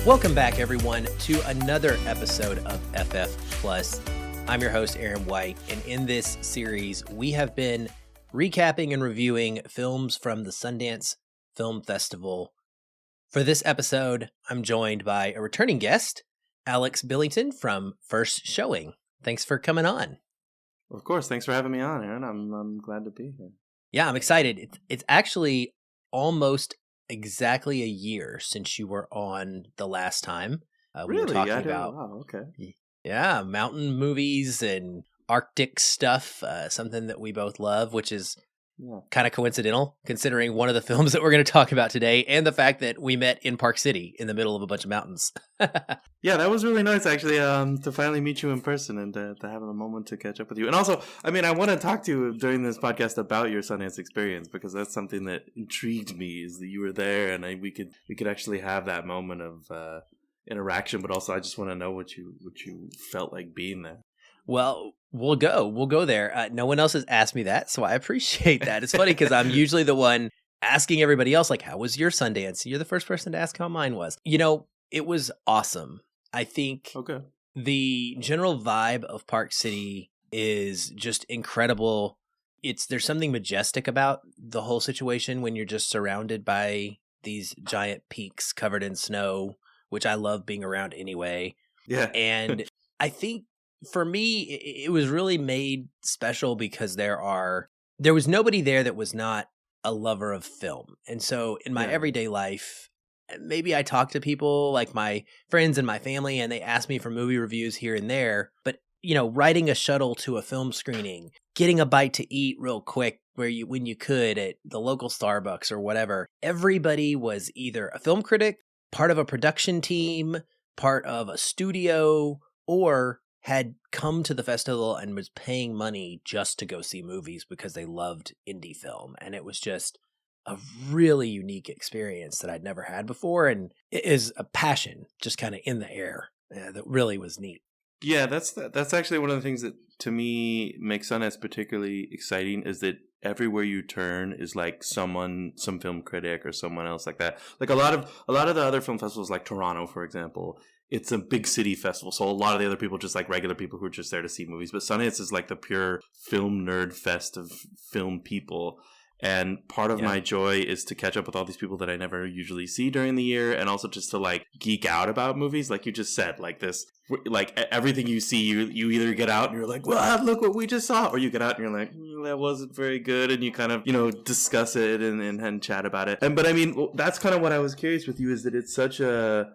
Welcome back, everyone, to another episode of FF Plus. I'm your host, Aaron White, and in this series, we have been recapping and reviewing films from the Sundance Film Festival. For this episode, I'm joined by a returning guest, Alex Billington from First Showing. Thanks for coming on. Of course. Thanks for having me on, Aaron. I'm glad to be here. Yeah, I'm excited. It's actually almost exactly a year since you were on the last time. We were talking about wow, okay. Yeah, mountain movies and Arctic stuff, something that we both love, which is kind of coincidental considering one of the films that we're going to talk about today and the fact that we met in Park City in the middle of a bunch of mountains. Yeah, that was really nice, actually, to finally meet you in person and to have a moment to catch up with you. And also, I mean, I want to talk to you during this podcast about your Sundance experience, because that's something that intrigued me, is that you were there and we could actually have that moment of interaction, but also I just want to know what you felt like being there. Well, we'll go there. No one else has asked me that, so I appreciate that. It's funny because I'm usually the one asking everybody else, like, how was your Sundance? You're the first person to ask how mine was. You know, it was awesome. I think the general vibe of Park City is just incredible. There's something majestic about the whole situation when you're just surrounded by these giant peaks covered in snow, which I love being around anyway. Yeah. And I think for me, it was really made special because there was nobody there that was not a lover of film. And so in my everyday life, maybe I talk to people like my friends and my family, and they ask me for movie reviews here and there. But, you know, riding a shuttle to a film screening, getting a bite to eat real quick when you could at the local Starbucks or whatever, everybody was either a film critic, part of a production team, part of a studio, or had come to the festival and was paying money just to go see movies because they loved indie film. And it was just a really unique experience that I'd never had before. And it is a passion just kind of in the air that really was neat. Yeah, that's actually one of the things that to me makes Sundance particularly exciting, is that everywhere you turn is like some film critic or someone else like that. Like a lot of the other film festivals, like Toronto, for example, it's a big city festival, so a lot of the other people just like regular people who are just there to see movies. But Sundance is like the pure film nerd fest of film people. And part of my joy is to catch up with all these people that I never usually see during the year, and also just to like geek out about movies, like you just said, like this, like everything you see, you either get out and you're like, wow, look what we just saw, or you get out and you're like, that wasn't very good, and you kind of, discuss it and chat about it. But I mean, that's kind of what I was curious with you, is that it's such a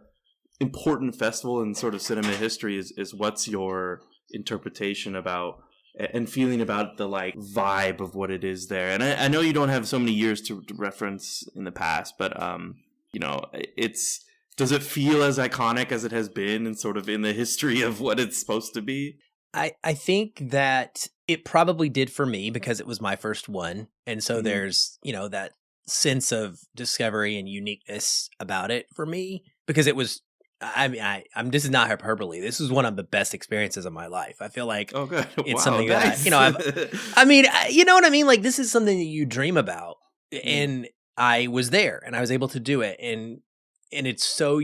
important festival in sort of cinema history. Is what's your interpretation about and feeling about the like vibe of what it is there? And I know you don't have so many years to reference in the past, but does it feel as iconic as it has been and sort of in the history of what it's supposed to be? I think that it probably did for me because it was my first one. And so there's, that sense of discovery and uniqueness about it for me, because it was, I'm this is not hyperbole. This is one of the best experiences of my life. I feel like it's something nice. that I mean, you know what I mean? Like, this is something that you dream about, and I was there and I was able to do it. And it's so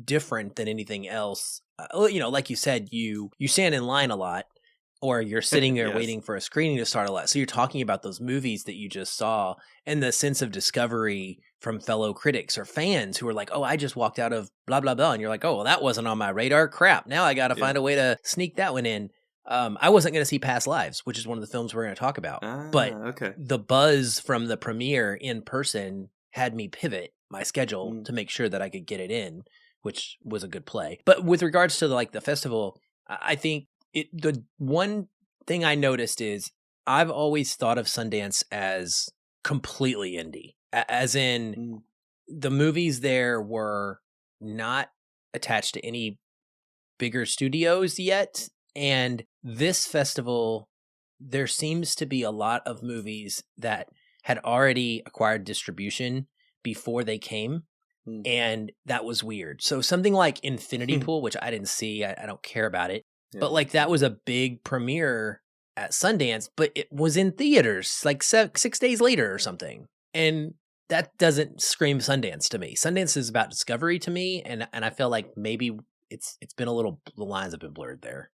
different than anything else. Like you said, you stand in line a lot, or you're sitting there waiting for a screening to start a lot. So you're talking about those movies that you just saw and the sense of discovery from fellow critics or fans who are like, oh, I just walked out of blah, blah, blah. And you're like, oh, well, that wasn't on my radar. Crap. Now I got to find a way to sneak that one in. I wasn't going to see Past Lives, which is one of the films we're going to talk about. But the buzz from the premiere in person had me pivot my schedule to make sure that I could get it in, which was a good play. But with regards to the festival, I think the one thing I noticed is I've always thought of Sundance as completely indie, as in the movies there were not attached to any bigger studios yet. And this festival, there seems to be a lot of movies that had already acquired distribution before they came. And that was weird. So something like Infinity Pool, which I didn't see, I don't care about it. Yeah. But like that was a big premiere at Sundance, but it was in theaters like 6 days later or something. And that doesn't scream Sundance to me. Sundance is about discovery to me, and I feel like maybe it's been a little, the lines have been blurred there.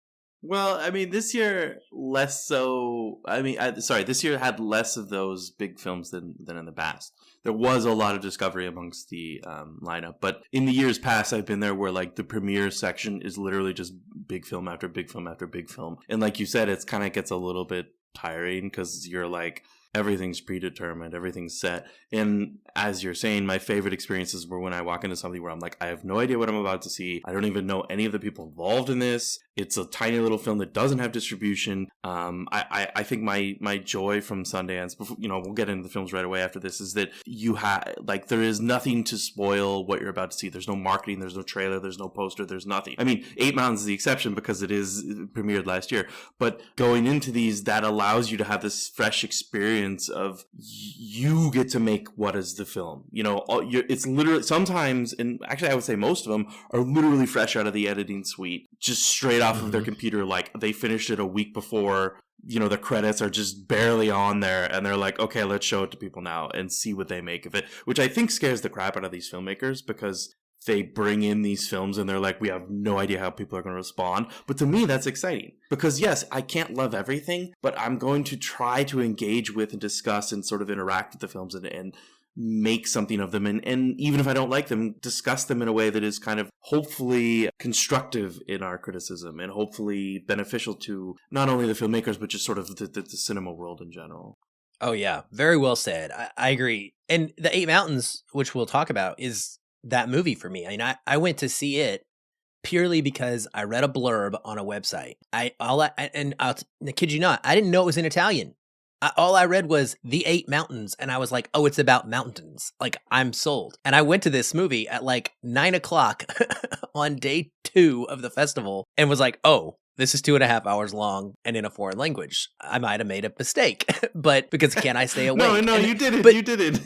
Well, I mean, this year less so. I mean, this year had less of those big films than in the past. There was a lot of discovery amongst the lineup, but in the years past, I've been there where like the premiere section is literally just big film after big film after big film, and like you said, it's kind of gets a little bit tiring because you're like, everything's predetermined, everything's set. And as you're saying, my favorite experiences were when I walk into something where I'm like, I have no idea what I'm about to see. I don't even know any of the people involved in this. It's a tiny little film that doesn't have distribution. I think my joy from Sundance, before, we'll get into the films right away after this, is that you have, like, there is nothing to spoil what you're about to see. There's no marketing, there's no trailer, there's no poster, there's nothing. I mean, Eight Mountains is the exception because it premiered last year. But going into these, that allows you to have this fresh experience of you get to make what is the film. It's literally sometimes, and actually I would say most of them are literally fresh out of the editing suite, just straight off of their computer. Like they finished it a week before. The credits are just barely on there, and they're like, okay, let's show it to people now and see what they make of it, which I think scares the crap out of these filmmakers because they bring in these films and they're like, we have no idea how people are going to respond. But to me, that's exciting because yes, I can't love everything, but I'm going to try to engage with and discuss and sort of interact with the films and make something of them. And even if I don't like them, discuss them in a way that is kind of hopefully constructive in our criticism and hopefully beneficial to not only the filmmakers, but just sort of the cinema world in general. Oh yeah, very well said. I agree. And The Eight Mountains, which we'll talk about, is that movie for me. I mean, I went to see it purely because I read a blurb on a website. I'll kid you not, I didn't know it was in Italian. All I read was The Eight Mountains, and I was like, oh, it's about mountains. Like, I'm sold. And I went to this movie at like 9:00 on day 2 of the festival and was like, oh, this is 2.5 hours long and in a foreign language. I might have made a mistake, but because can I stay awake? No, you didn't. You didn't.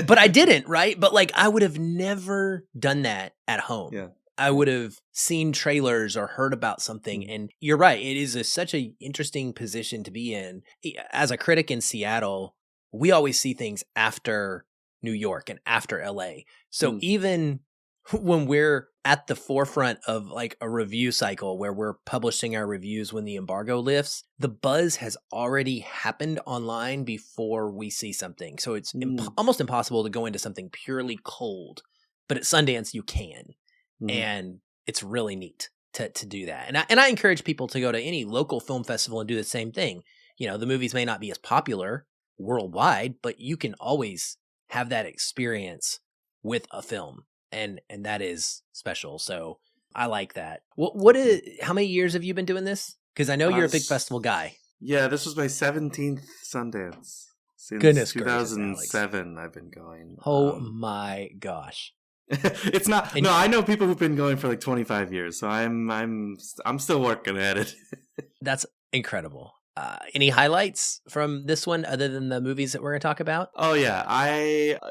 But I didn't, right? But like, I would have never done that at home. Yeah. I would have seen trailers or heard about something. And you're right. It is such an interesting position to be in. As a critic in Seattle, we always see things after New York and after LA. So even when we're at the forefront of like a review cycle where we're publishing our reviews when the embargo lifts, the buzz has already happened online before we see something. So it's almost impossible to go into something purely cold. But at Sundance, you can. And it's really neat to do that. And I encourage people to go to any local film festival and do the same thing. The movies may not be as popular worldwide, but you can always have that experience with a film. And that is special. So I like that. How many years have you been doing this? Because I know you're a big festival guy. Yeah, this was my 17th Sundance. Since Goodness 2007, I've been going. Oh my gosh. It's not. No, I know people who've been going for like 25 years, so I'm still working at it. That's incredible. Any highlights from this one other than the movies that we're going to talk about? Oh yeah,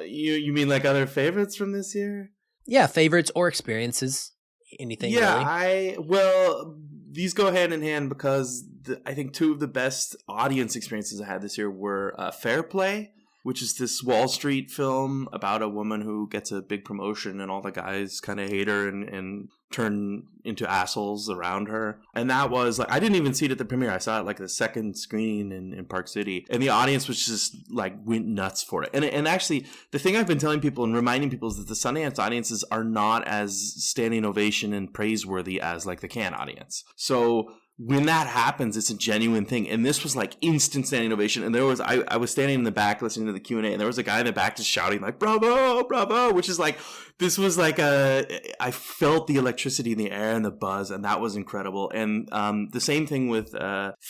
you mean like other favorites from this year? Yeah, favorites or experiences. Anything? Yeah, really? These go hand in hand because I think 2 of the best audience experiences I had this year were Fair Play, which is this Wall Street film about a woman who gets a big promotion and all the guys kind of hate her and turn into assholes around her. And that was like, I didn't even see it at the premiere. I saw it like the second screening in Park City. And the audience was just like went nuts for it. And actually, the thing I've been telling people and reminding people is that the Sundance audiences are not as standing ovation and praiseworthy as like the Cannes audience. So when that happens, it's a genuine thing. And this was like instant standing ovation. And I was standing in the back listening to the Q&A, and there was a guy in the back just shouting like, bravo, bravo, which is like, this was like I felt the electricity in the air and the buzz, and that was incredible. And the same thing with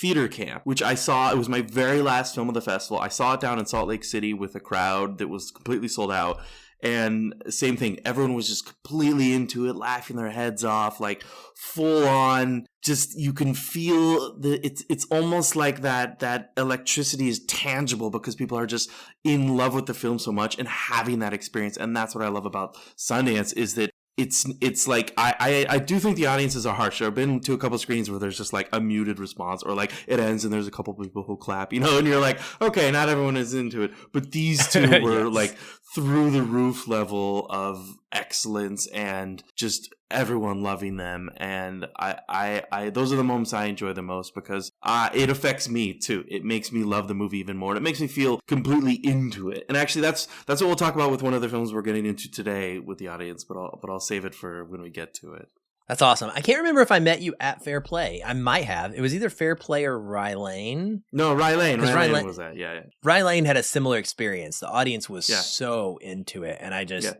Theater Camp, which I saw. It was my very last film of the festival. I saw it down in Salt Lake City with a crowd that was completely sold out. And same thing, everyone was just completely into it, laughing their heads off, like full on. Just you can feel it's almost like that electricity is tangible because people are just in love with the film so much and having that experience. And that's what I love about Sundance is that it's like I do think the audiences are harsh. I've been to a couple screens where there's just like a muted response, or like it ends and there's a couple people who clap, and you're like, okay, not everyone is into it. But these 2 were yes. like through the roof level of excellence and just everyone loving them. And I those are the moments I enjoy the most because it affects me too. It makes me love the movie even more. And it makes me feel completely into it. And actually, that's what we'll talk about with one of the films we're getting into today with the audience. But I'll save it for when we get to it. That's awesome. I can't remember if I met you at Fair Play. I might have. It was either Fair Play or Rye Lane. No, Rye Lane. Rye Lane was that. Yeah. Rye Lane had a similar experience. The audience was so into it. And I just,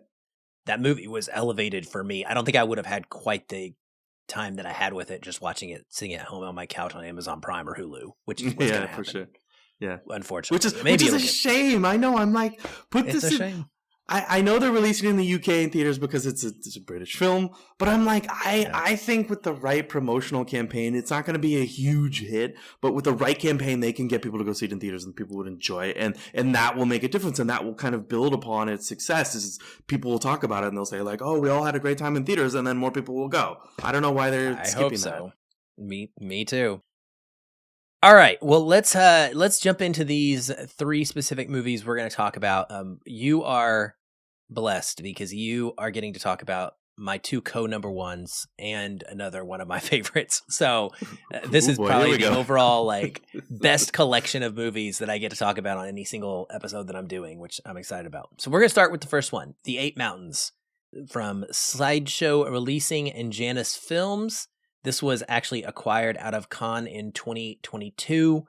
that movie was elevated for me. I don't think I would have had quite the time that I had with it just watching it, sitting at home on my couch on Amazon Prime or Hulu, which is what's going to happen. For sure. Yeah. Unfortunately. Which is a shame. I know. I'm like, it's a shame. I know they're releasing it in the UK in theaters because it's a British film, but I'm like, I think with the right promotional campaign, it's not going to be a huge hit, but with the right campaign, they can get people to go see it in theaters and people would enjoy it, and that will make a difference, and that will kind of build upon its success. Is people will talk about it and they'll say like, oh, we all had a great time in theaters, and then more people will go. I don't know why they're skipping hope so. That. Me too. All right, well let's jump into these 3 specific movies we're going to talk about. You are blessed because you are getting to talk about my 2 co-number ones and another one of my favorites. So this is probably the overall like best collection of movies that I get to talk about on any single episode that I'm doing, which I'm excited about. So we're going to start with the first one, The Eight Mountains, from Sideshow Releasing and Janus Films. This was actually acquired out of Cannes in 2022.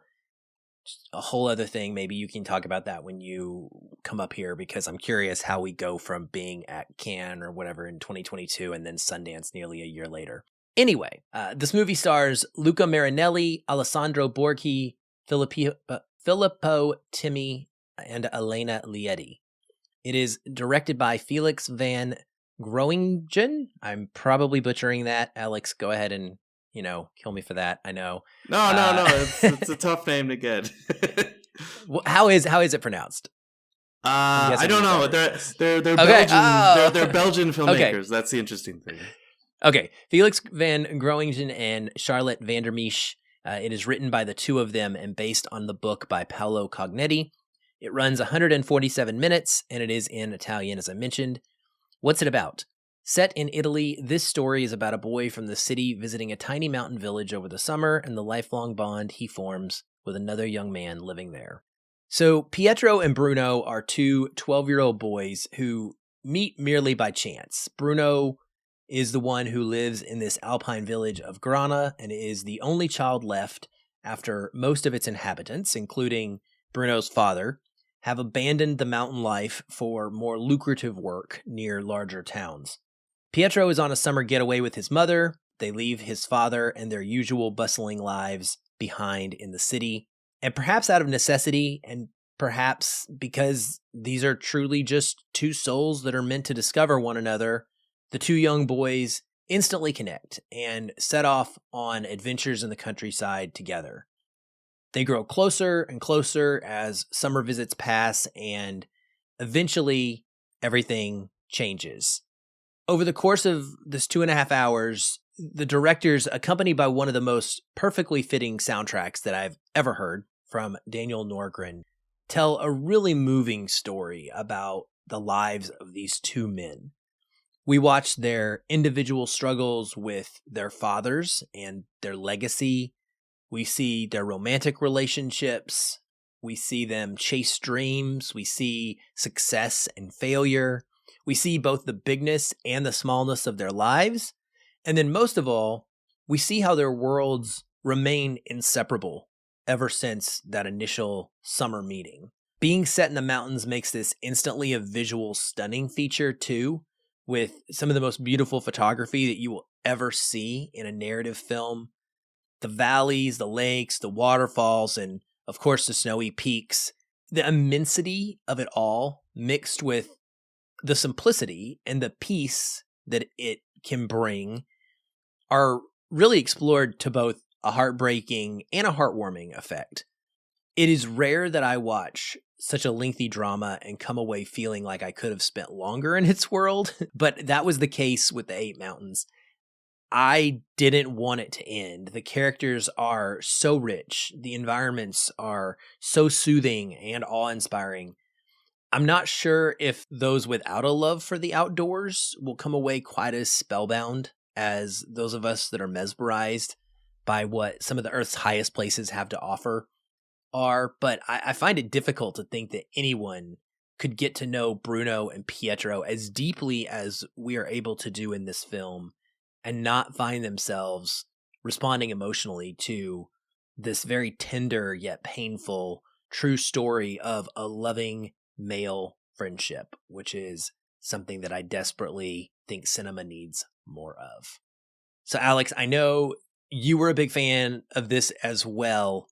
Just a whole other thing. Maybe you can talk about that when you come up here, because I'm curious how we go from being at Cannes or whatever in 2022 and then Sundance nearly a year later. Anyway, this movie stars Luca Marinelli, Alessandro Borghi, Filippo Timmi, and Elena Lieti. It is directed by Felix van Groningen. I'm probably butchering that. Alex, go ahead and kill me for that. I know. No. It's a tough name to get. How is it pronounced? I don't know. They're okay. Belgian. They're Belgian filmmakers. Okay. That's the interesting thing. Okay, Felix van Groningen and Charlotte van der Meesch. It is written by the 2 of them and based on the book by Paolo Cognetti. It runs 147 minutes and it is in Italian, as I mentioned. What's it about? Set in Italy, this story is about a boy from the city visiting a tiny mountain village over the summer and the lifelong bond he forms with another young man living there. So Pietro and Bruno are 2 12-year-old boys who meet merely by chance. Bruno is the one who lives in this alpine village of Grana and is the only child left after most of its inhabitants, including Bruno's father, have abandoned the mountain life for more lucrative work near larger towns. Pietro is on a summer getaway with his mother. They leave his father and their usual bustling lives behind in the city. And perhaps out of necessity, and perhaps because these are truly just 2 souls that are meant to discover one another, the 2 young boys instantly connect and set off on adventures in the countryside together. They grow closer and closer as summer visits pass, and eventually everything changes. Over the course of this 2.5 hours, the directors, accompanied by one of the most perfectly fitting soundtracks that I've ever heard from Daniel Norgren, tell a really moving story about the lives of these 2 men. We watch their individual struggles with their fathers and their legacy. We see their romantic relationships. We see them chase dreams. We see success and failure. We see both the bigness and the smallness of their lives. And then most of all, we see how their worlds remain inseparable ever since that initial summer meeting. Being set in the mountains makes this instantly a visual stunning feature too, with some of the most beautiful photography that you will ever see in a narrative film. The valleys, the lakes, the waterfalls, and of course the snowy peaks. The immensity of it all mixed with the simplicity and the peace that it can bring are really explored to both a heartbreaking and a heartwarming effect. It is rare that I watch such a lengthy drama and come away feeling like I could have spent longer in its world, but that was the case with The Eight Mountains. I didn't want it to end. The characters are so rich. The environments are so soothing and awe-inspiring. I'm not sure if those without a love for the outdoors will come away quite as spellbound as those of us that are mesmerized by what some of the Earth's highest places have to offer are. But I find it difficult to think that anyone could get to know Bruno and Pietro as deeply as we are able to do in this film and not find themselves responding emotionally to this very tender yet painful true story of a loving male friendship, which is something that I desperately think cinema needs more of. So, Alex, I know you were a big fan of this as well.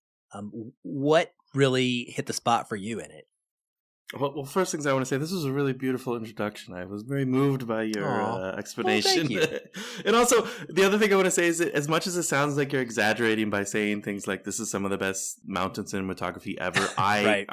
What really hit the spot for you in it? Well, first things I want to say, this was a really beautiful introduction. I was very moved by your explanation. Well, thank you. And also, the other thing I want to say is that as much as it sounds like you're exaggerating by saying things like this is some of the best mountain cinematography ever, I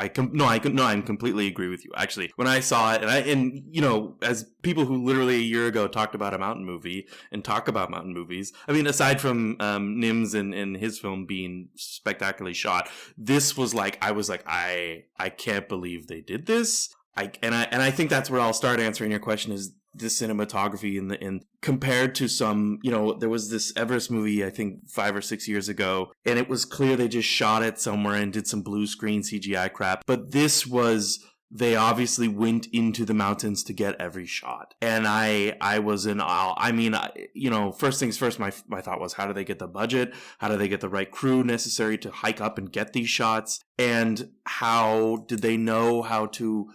completely agree with you. Actually, when I saw it, and you know, as people who literally a year ago talked about a mountain movie and talk about mountain movies, I mean, aside from Nims and his film being spectacularly shot, this was like, I can't believe they did this. I think that's where I'll start answering your question is the cinematography and compared to some, you know, there was this Everest movie, I think 5 or 6 years ago, and it was clear they just shot it somewhere and did some blue screen CGI crap. But this was, they obviously went into the mountains to get every shot. And I was in awe. I mean, you know, first things first, my thought was, how do they get the budget? How do they get the right crew necessary to hike up and get these shots? And how did they know how to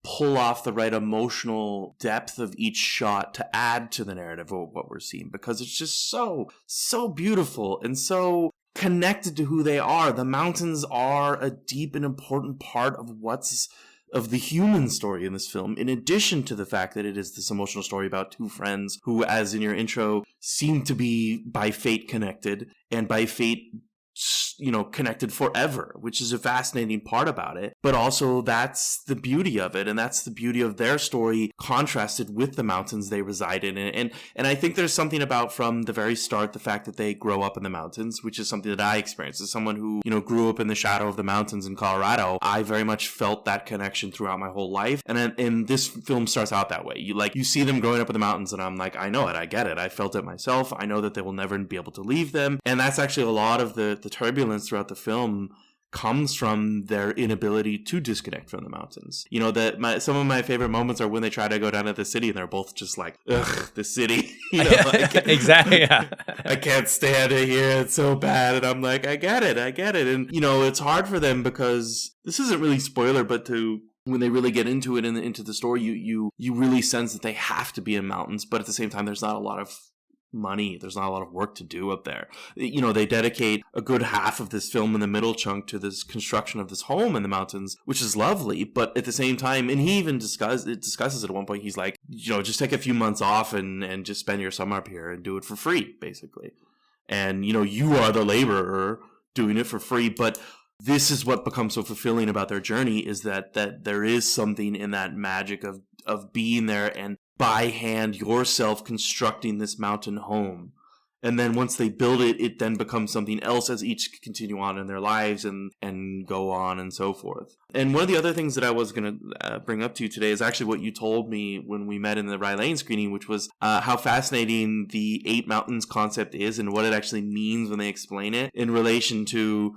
pull off the right emotional depth of each shot to add to the narrative of what we're seeing? Because it's just so beautiful and so connected to who they are. The mountains are a deep and important part of the human story in this film, in addition to the fact that it is this emotional story about two friends who, as in your intro, seem to be by fate connected, and by fate, you know, connected forever, which is a fascinating part about it. But also that's the beauty of it, and that's the beauty of their story contrasted with the mountains they reside in. And I think there's something about, from the very start, the fact that they grow up in the mountains, which is something that I experienced as someone who, you know, grew up in the shadow of the mountains in Colorado. I very much felt that connection throughout my whole life. And this film starts out that way. You see them growing up in the mountains, and I'm like, I know it, I get it, I felt it myself. I know that they will never be able to leave them. And that's actually a lot of the turbulence throughout the film comes from their inability to disconnect from the mountains. You know, some of my favorite moments are when they try to go down to the city and they're both just like, ugh, the city. You know, exactly. Yeah. I can't stand it here. It's so bad. And I'm like, I get it. And, you know, it's hard for them because this isn't really spoiler, but when they really get into it and into the story, you really sense that they have to be in mountains, but at the same time, there's not a lot of money. There's not a lot of work to do up there. You know, they dedicate a good half of this film in the middle chunk to this construction of this home in the mountains, which is lovely. But at the same time, and he even discusses it at one point, he's like, you know, just take a few months off and just spend your summer up here and do it for free, basically. And, you know, you are the laborer doing it for free. But this is what becomes so fulfilling about their journey, is that there is something in that magic of being there and by hand yourself constructing this mountain home. And then once they build it, it then becomes something else as each continue on in their lives and go on and so forth. And one of the other things that I was going to bring up to you today is actually what you told me when we met in the Rye Lane screening, which was how fascinating the 8 mountains concept is and what it actually means when they explain it in relation to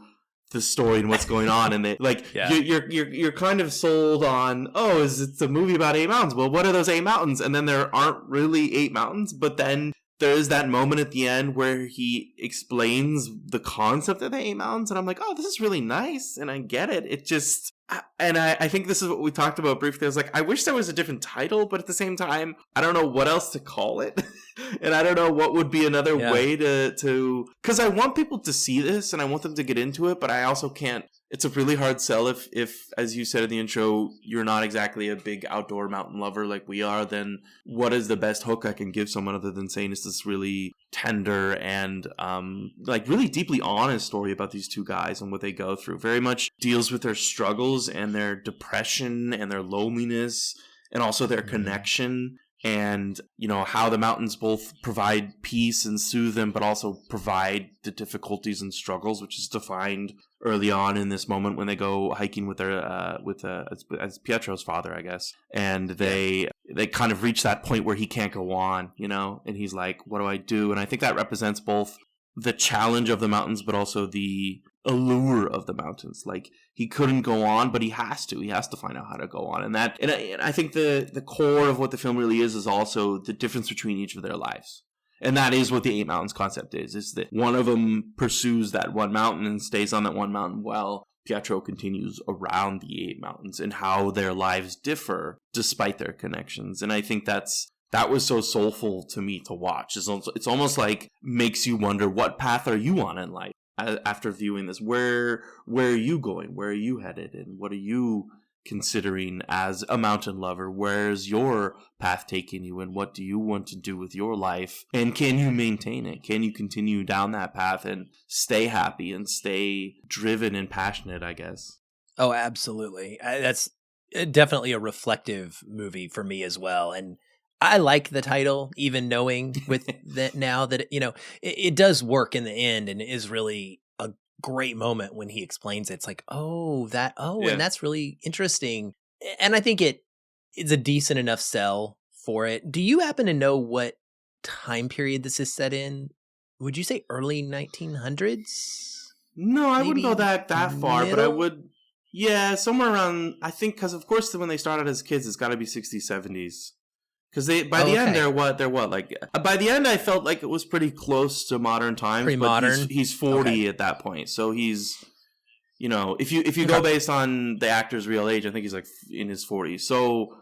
the story and what's going on. And you're kind of sold on, it's a movie about 8 mountains. Well, what are those 8 mountains? And then there aren't really 8 mountains, but then there is that moment at the end where he explains the concept of the 8 mountains, and I'm like, oh, this is really nice, and I get it. It just, and I think this is what we talked about briefly. I was like, I wish there was a different title, but at the same time, I don't know what else to call it. And I don't know what would be another way to, because I want people to see this and I want them to get into it, but I also can't. It's a really hard sell if, as you said in the intro, you're not exactly a big outdoor mountain lover like we are. Then what is the best hook I can give someone other than saying it's this really tender and like really deeply honest story about these two guys and what they go through. Very much deals with their struggles and their depression and their loneliness and also their connection. and how the mountains both provide peace and soothe them, but also provide the difficulties and struggles, which is defined early on in this moment when they go hiking with their as Pietro's father, I guess, and they kind of reach that point where he can't go on, and he's like, what do I do? And I think that represents both the challenge of the mountains, but also the allure of the mountains. Like, he couldn't go on, but he has to find out how to go on. And I think the core of what the film really is also the difference between each of their lives. And that is what the 8 mountains concept is that one of them pursues that one mountain and stays on that one mountain while Pietro continues around the 8 mountains, and how their lives differ despite their connections. And I think that was so soulful to me to watch. It's almost like makes you wonder, what path are you on in life after viewing this? Where are you going? Where are you headed? And what are you considering as a mountain lover? Where's your path taking you, and what do you want to do with your life? And can you maintain it? Can you continue down that path and stay happy and stay driven and passionate, I guess? Oh, absolutely. That's definitely a reflective movie for me as well. And I like the title, even knowing with that now that, it does work in the end, and it is really a great moment when he explains it. It's like, Yeah. and that's really interesting. And I think it's a decent enough sell for it. Do you happen to know what time period this is set in? Would you say early 1900s? No, I wouldn't go Maybe that far, but I middle? would, yeah, somewhere around, I think, because of course when they started as kids, it's got to be 60s, 70s. Because by the end, Okay. they're what, like, by the end, I felt like it was pretty close to modern times. Pretty but modern? He's 40 Okay. at that point, so he's, if you Okay. go based on the actor's real age, I think he's like in his 40s. So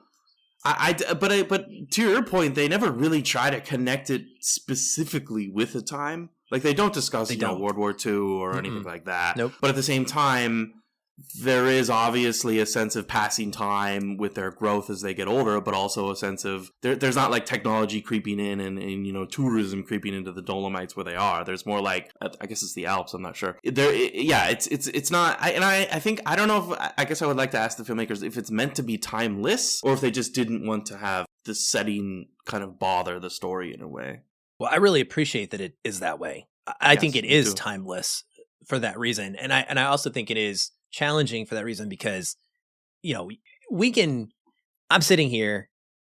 but to your point, they never really try to connect it specifically with the time. Like, they don't discuss, They don't. World War II or Mm-mm. anything like that. Nope. But at the same time, there is obviously a sense of passing time with their growth as they get older, but also a sense of there's not like technology creeping in and tourism creeping into the Dolomites where they are. There's more like, I guess it's the Alps. I'm not sure. It's not. I think, I don't know if, I guess I would like to ask the filmmakers if it's meant to be timeless or if they just didn't want to have the setting kind of bother the story in a way. Well, I really appreciate that it is that way. I think Yes, it me is too. timeless for that reason. And I also think it is challenging for that reason because, I'm sitting here,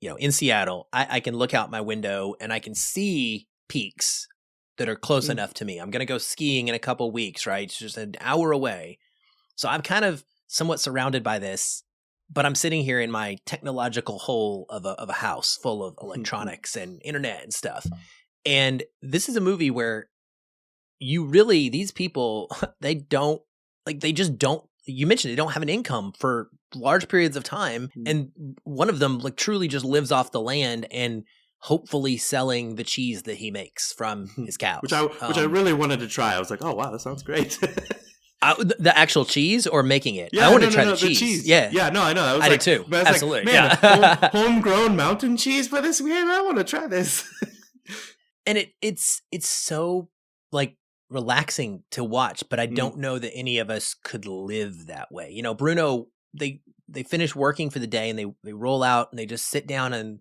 in Seattle. I can look out my window and I can see peaks that are close Mm. enough to me. I'm going to go skiing in a couple weeks, right? It's just an hour away. So I'm kind of somewhat surrounded by this, but I'm sitting here in my technological hole of a house full of electronics and internet and stuff. And this is a movie where these people, they just don't, you mentioned they don't have an income for large periods of time. And one of them like truly just lives off the land and hopefully selling the cheese that he makes from his cows. Which I really wanted to try. I was like, oh wow, that sounds great. The actual cheese or making it? Yeah, I wanted no, to try no, the cheese. Yeah, Yeah. no, I know. I did too. But I was Absolutely. like, man, Yeah. homegrown mountain cheese for this game. I want to try this. And it's so like relaxing to watch, but I don't know that any of us could live that way. Bruno, they finish working for the day and they roll out and they just sit down and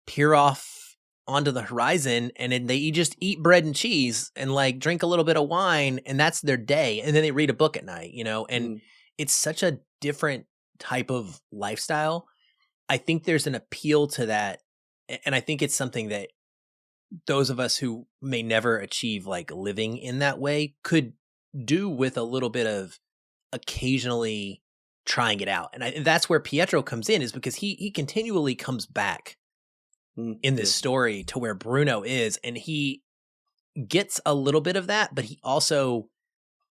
peer off onto the horizon, and then they just eat bread and cheese and like drink a little bit of wine, and that's their day. And then they read a book at night, and it's such a different type of lifestyle. I think there's an appeal to that. And I think it's something that those of us who may never achieve like living in that way could do with a little bit of occasionally trying it out. And that's where Pietro comes in, is because he continually comes back in this story to where Bruno is, and he gets a little bit of that, but he also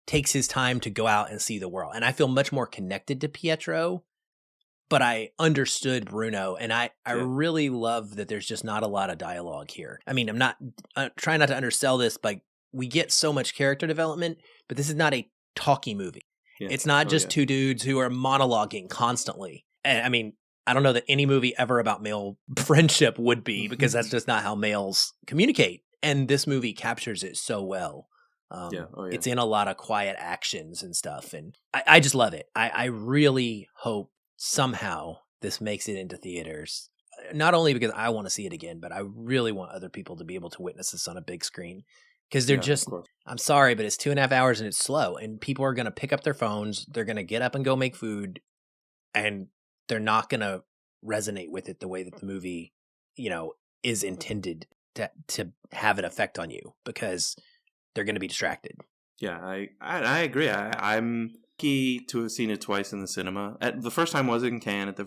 takes his time to go out and see the world. And I feel much more connected to Pietro, but I understood Bruno, and I really love that there's just not a lot of dialogue here. I mean, I'm not trying not to undersell this, but we get so much character development, but this is not a talky movie. Yeah. It's not just two dudes who are monologuing constantly. And I mean, I don't know that any movie ever about male friendship would be, because that's just not how males communicate. And this movie captures it so well. It's in a lot of quiet actions and stuff. And I just love it. I really hope somehow this makes it into theaters. not only because I want to see it again, but I really want other people to be able to witness this on a big screen. Because they're just, I'm sorry, but it's 2.5 hours and it's slow. And people are going to pick up their phones. They're going to get up and go make food. And they're not going to resonate with it the way that the movie, is intended to have an effect on you, because they're going to be distracted. Yeah, I agree. I'm lucky to have seen it twice in the cinema. The first time was in Cannes at the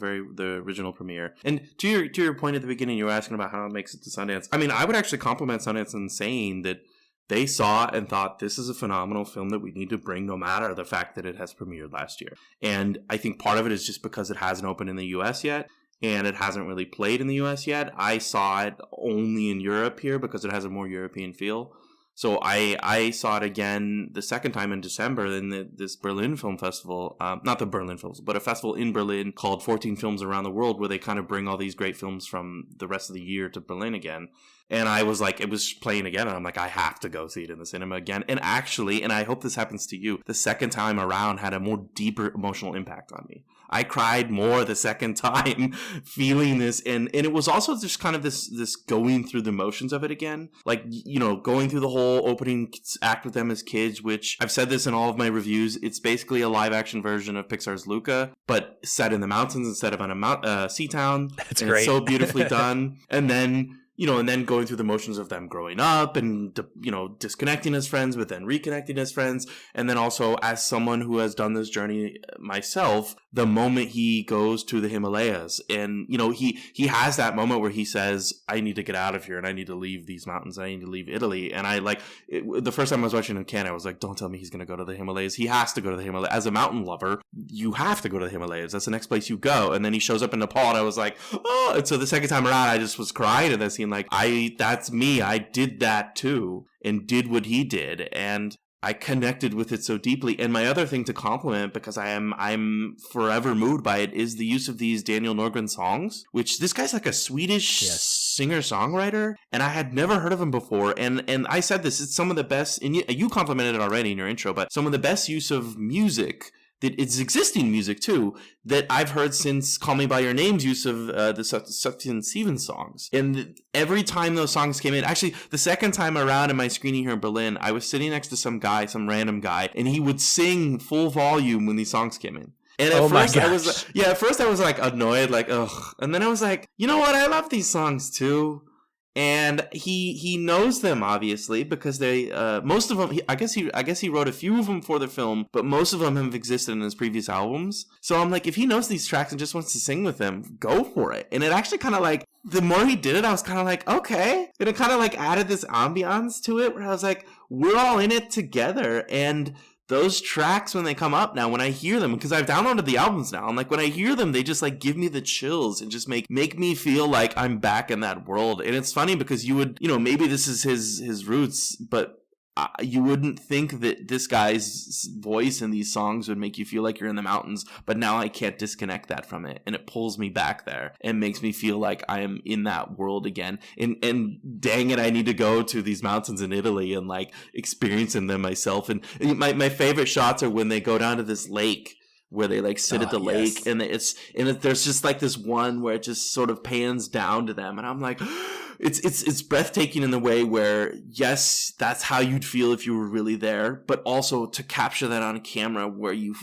original premiere. And to your point at the beginning, you were asking about how it makes it to Sundance. I mean, I would actually compliment Sundance in saying that they saw and thought, this is a phenomenal film that we need to bring, no matter the fact that it has premiered last year. And I think part of it is just because it hasn't opened in the U.S. yet, and it hasn't really played in the U.S. yet. I saw it only in Europe here because it has a more European feel. So I saw it again the second time in December in this Berlin Film Festival. Not the Berlin Films, but a festival in Berlin called 14 Films Around the World, where they kind of bring all these great films from the rest of the year to Berlin again. And I was like, it was playing again, and I'm like, I have to go see it in the cinema again. And actually, and I hope this happens to you, the second time around had a more deeper emotional impact on me. I cried more the second time feeling this. And it was also just kind of this going through the motions of it again. Like, going through the whole opening act with them as kids, which I've said this in all of my reviews. It's basically a live action version of Pixar's Luca, but set in the mountains instead of on a sea town. That's and great. It's so beautifully done. And then, and then going through the motions of them growing up and, disconnecting as friends, but then reconnecting as friends. And then also, as someone who has done this journey myself, the moment he goes to the Himalayas and, he has that moment where he says, I need to get out of here and I need to leave these mountains. And I need to leave Italy. And the first time I was watching in Canada, I was like, don't tell me he's going to go to the Himalayas. He has to go to the Himalayas. As a mountain lover, you have to go to the Himalayas. That's the next place you go. And then he shows up in Nepal and I was like, oh. And so the second time around, I just was crying at that scene. Like, that's me. I did that too and did what he did. And I connected with it so deeply. And my other thing to compliment, because I'm forever moved by it, is the use of these Daniel Norgren songs, which this guy's like a Swedish singer-songwriter, and I had never heard of him before. And I said this, it's some of the best, and you complimented it already in your intro, but some of the best use of music, that it's existing music too, that I've heard since Call Me By Your Name's use of the Sufjan Stevens songs. And every time those songs came in, actually the second time around in my screening here in Berlin, I was sitting next to some random guy, and he would sing full volume when these songs came in. And at first I was like annoyed, like, ugh. And then I was like, you know what? I love these songs too. And he knows them, obviously, because they most of them, I guess he wrote a few of them for the film, but most of them have existed in his previous albums. So I'm like, if he knows these tracks and just wants to sing with them, go for it. And it actually kind of like, the more he did it, I was kind of like, okay. And it kind of like added this ambiance to it where I was like, we're all in it together. And those tracks, when they come up now, when I hear them, because I've downloaded the albums now, I'm like, when I hear them, they just like give me the chills and just make me feel like I'm back in that world. And it's funny because you would, maybe this is his roots, but you wouldn't think that this guy's voice in these songs would make you feel like you're in the mountains, but now I can't disconnect that from it, and it pulls me back there and makes me feel like I am in that world again. And dang it, I need to go to these mountains in Italy and like experiencing them myself. And my favorite shots are when they go down to this lake where they like sit at the lake, and there's just like this one where it just sort of pans down to them, and I'm like, it's breathtaking in the way where, yes, that's how you'd feel if you were really there, but also to capture that on camera where you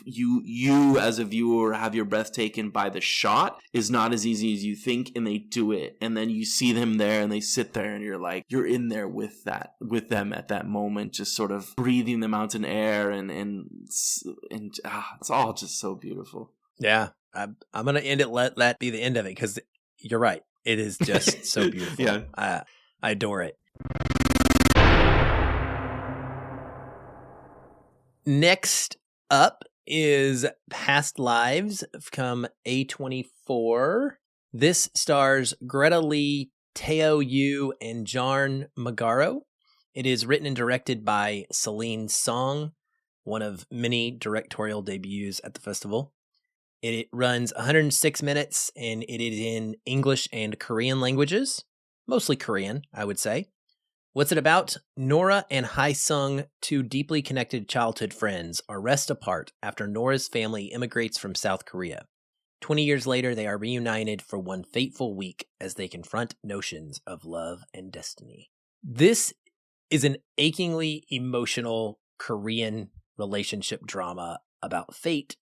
as a viewer have your breath taken by the shot is not as easy as you think, and they do it, and then you see them there and they sit there and you're like, you're in there with them at that moment, just sort of breathing the mountain air, and it's all just so beautiful. Yeah, I'm gonna end it. Let that be the end of it, because you're right. It is just so beautiful. Yeah. I adore it. Next up is Past Lives from A24. This stars Greta Lee, Teo Yu, and Jarn Magaro. It is written and directed by Celine Song, one of many directorial debuts at the festival. It runs 106 minutes, and it is in English and Korean languages. Mostly Korean, I would say. What's it about? Nora and Hae-sung, two deeply connected childhood friends, are wrest apart after Nora's family immigrates from South Korea. 20 years later, they are reunited for one fateful week as they confront notions of love and destiny. This is an achingly emotional Korean relationship drama about fate,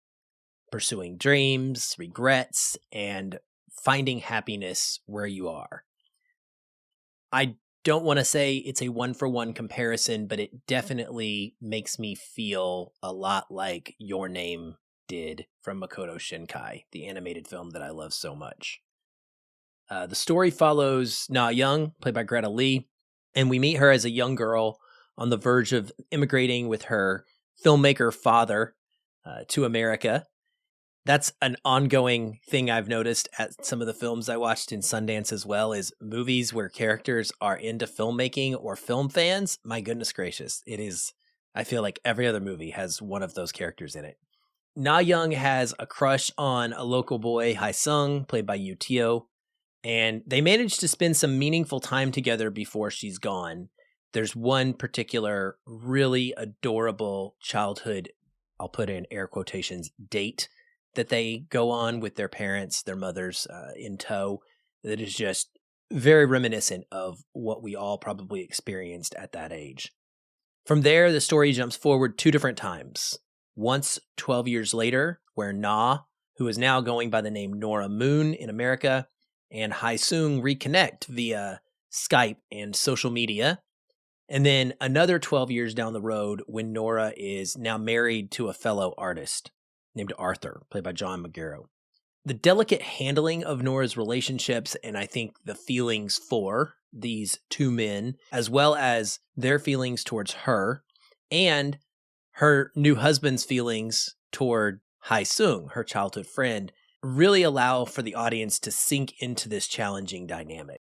pursuing dreams, regrets, and finding happiness where you are. I don't want to say it's a one-for-one comparison, but it definitely makes me feel a lot like Your Name did from Makoto Shinkai, the animated film that I love so much. The story follows Na Young, played by Greta Lee, and we meet her as a young girl on the verge of immigrating with her filmmaker father to America. That's an ongoing thing I've noticed at some of the films I watched in Sundance as well, is movies where characters are into filmmaking or film fans. My goodness gracious. It is, I feel like every other movie has one of those characters in it. Na Young has a crush on a local boy, Hai Sung, played by Yu Teo, and they manage to spend some meaningful time together before she's gone. There's one particular really adorable childhood, I'll put in air quotations, date that they go on with their parents, their mothers in tow, that is just very reminiscent of what we all probably experienced at that age. From there, the story jumps forward 2 different times. Once 12 years later, where Na, who is now going by the name Nora Moon in America, and Hai Sung reconnect via Skype and social media. And then another 12 years down the road when Nora is now married to a fellow artist named Arthur, played by John Magaro. The delicate handling of Nora's relationships, and I think the feelings for these 2 men, as well as their feelings towards her, and her new husband's feelings toward Hai Sung, her childhood friend, really allow for the audience to sink into this challenging dynamic.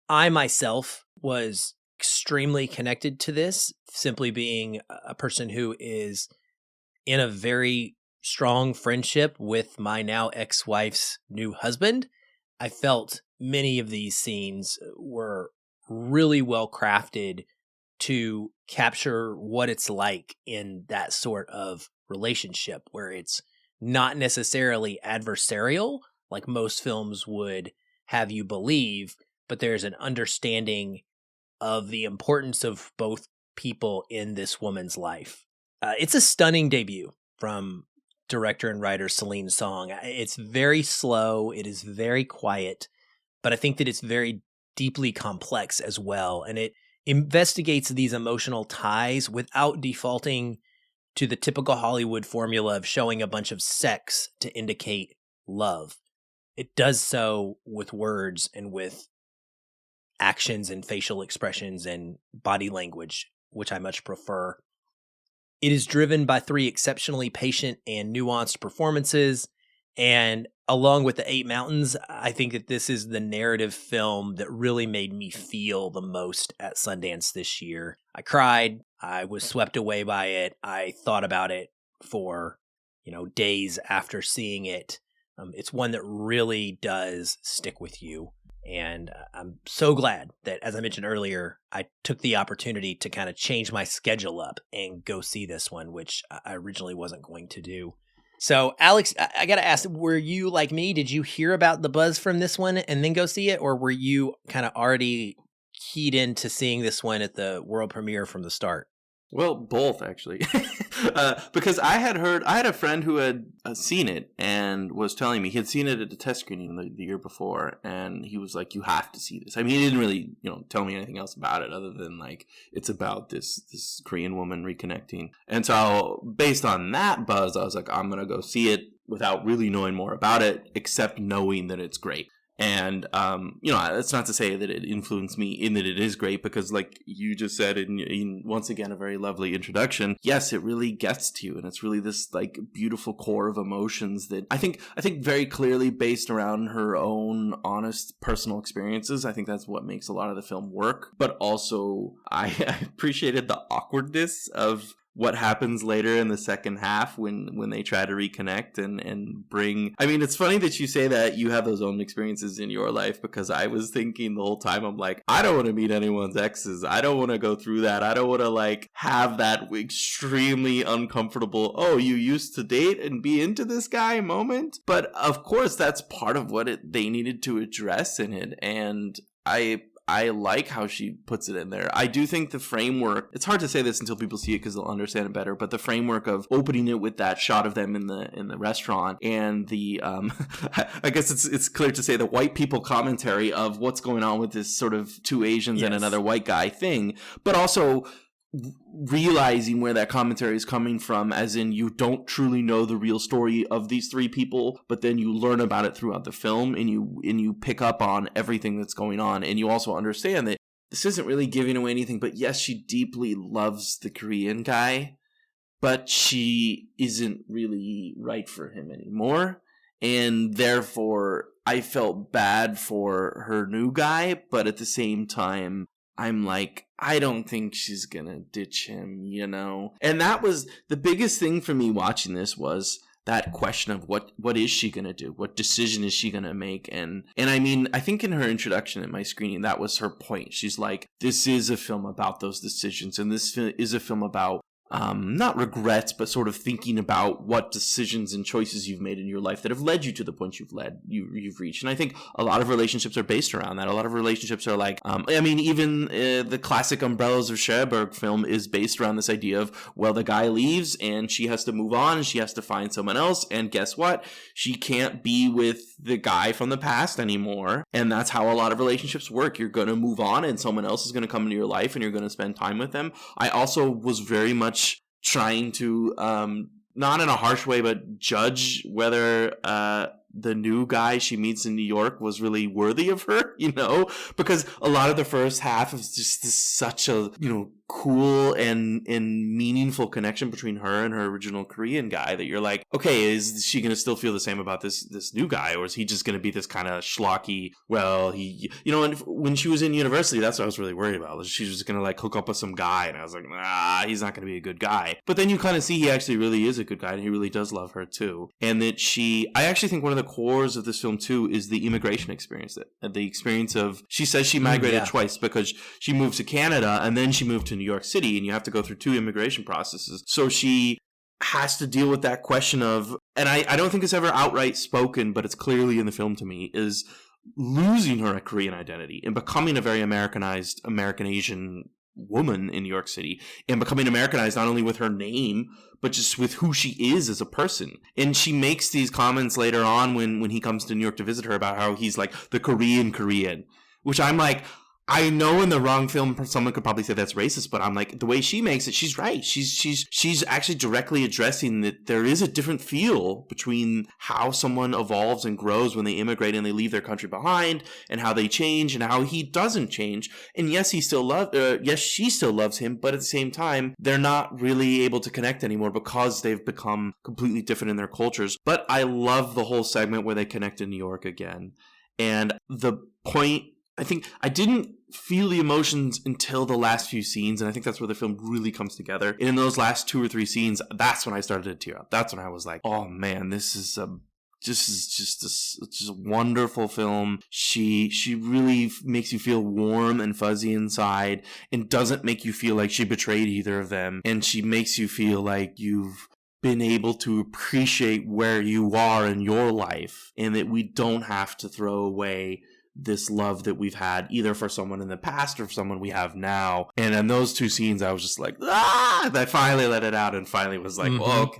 I myself was extremely connected to this, simply being a person who is in a very strong friendship with my now ex-wife's new husband. I felt many of these scenes were really well crafted to capture what it's like in that sort of relationship where it's not necessarily adversarial like most films would have you believe, but there's an understanding of the importance of both people in this woman's life. It's a stunning debut from director and writer Celine Song. It's very slow. It is very quiet, but I think that it's very deeply complex as well. And it investigates these emotional ties without defaulting to the typical Hollywood formula of showing a bunch of sex to indicate love. It does so with words and with actions and facial expressions and body language, which I much prefer. It is driven by 3 exceptionally patient and nuanced performances, and along with The 8 Mountains, I think that this is the narrative film that really made me feel the most at Sundance this year. I cried, I was swept away by it, I thought about it for, days after seeing it. It's one that really does stick with you. And I'm so glad that, as I mentioned earlier, I took the opportunity to kind of change my schedule up and go see this one, which I originally wasn't going to do. So, Alex, I got to ask, were you like me? Did you hear about the buzz from this one and then go see it? Or were you kind of already keyed into seeing this one at the world premiere from the start? Well, both actually, because I had a friend who had seen it and was telling me he had seen it at the test screening the year before, and he was like, "You have to see this." I mean, he didn't really, tell me anything else about it other than like it's about this Korean woman reconnecting. And so, based on that buzz, I was like, "I'm gonna go see it," without really knowing more about it, except knowing that it's great. And, that's not to say that it influenced me in that it is great, because like you just said in once again, a very lovely introduction. Yes, it really gets to you. And it's really this like beautiful core of emotions that I think very clearly based around her own honest personal experiences. I think that's what makes a lot of the film work. But also I appreciated the awkwardness of what happens later in the second half when they try to reconnect and bring. I mean, it's funny that you say that you have those own experiences in your life, because I was thinking the whole time, I'm like, I don't want to meet anyone's exes. I don't want to go through that. I don't want to like have that extremely uncomfortable, oh, you used to date and be into this guy moment. But of course, that's part of what they needed to address in it. And I like how she puts it in there. I do think the framework, it's hard to say this until people see it because they'll understand it better, but the framework of opening it with that shot of them in the restaurant and the I guess it's clear to say the white people commentary of what's going on with this sort of two Asians and another white guy thing, but also realizing where that commentary is coming from, as in you don't truly know the real story of these three people, but then you learn about it throughout the film, and you pick up on everything that's going on, and you also understand that this isn't really giving away anything, but yes, she deeply loves the Korean guy, but she isn't really right for him anymore, and therefore I felt bad for her new guy, but at the same time I'm like, I don't think she's gonna ditch him, you know? And that was the biggest thing for me watching this, was that question of what is she gonna do? What decision is she gonna make? And I mean, I think in her introduction at my screening, that was her point. She's like, this is a film about those decisions, and this is a film about not regrets, but sort of thinking about what decisions and choices you've made in your life that have led you to the point you've reached. And I think a lot of relationships are based around that. A lot of relationships are like, I mean, even the classic Umbrellas of Cherbourg film is based around this idea of, well, the guy leaves and she has to move on and she has to find someone else. And guess what? She can't be with the guy from the past anymore. And that's how a lot of relationships work. You're going to move on and someone else is going to come into your life and you're going to spend time with them. I also was very much trying to, not in a harsh way, but judge whether the new guy she meets in New York was really worthy of her, you know, because a lot of the first half is just such a, you know, cool and meaningful connection between her and her original Korean guy that you're like, okay, is she going to still feel the same about this new guy, or is he just going to be this kind of schlocky, well, he, you know, and when she was in university, that's what I was really worried about. She was just going to like hook up with some guy, and I was like, nah, he's not going to be a good guy. But then you kind of see he actually really is a good guy, and he really does love her too. And that I actually think one of the cores of this film too is the immigration experience, the experience of, she says she migrated twice because she moved to Canada and then she moved to New York City, and you have to go through two immigration processes. So she has to deal with that question of, and I don't think it's ever outright spoken, but it's clearly in the film to me, is losing her Korean identity and becoming a very Americanized American Asian woman in New York City, and becoming Americanized not only with her name, but just with who she is as a person. And she makes these comments later on when he comes to New York to visit her about how he's like the Korean, which I'm like, I know in the wrong film, someone could probably say that's racist, but I'm like, the way she makes it, she's right. She's actually directly addressing that there is a different feel between how someone evolves and grows when they immigrate and they leave their country behind, and how they change and how he doesn't change. And yes, she still loves him, but at the same time, they're not really able to connect anymore because they've become completely different in their cultures. But I love the whole segment where they connect in New York again. And the point, I think I didn't feel the emotions until the last few scenes, and I think that's where the film really comes together. And in those last 2 or 3 scenes, that's when I started to tear up. That's when I was like, oh man, this is just a wonderful film. She really makes you feel warm and fuzzy inside, and doesn't make you feel like she betrayed either of them. And she makes you feel like you've been able to appreciate where you are in your life, and that we don't have to throw away this love that we've had either for someone in the past or for someone we have now. And in those 2 scenes, I was just like, I finally let it out and finally was like, well,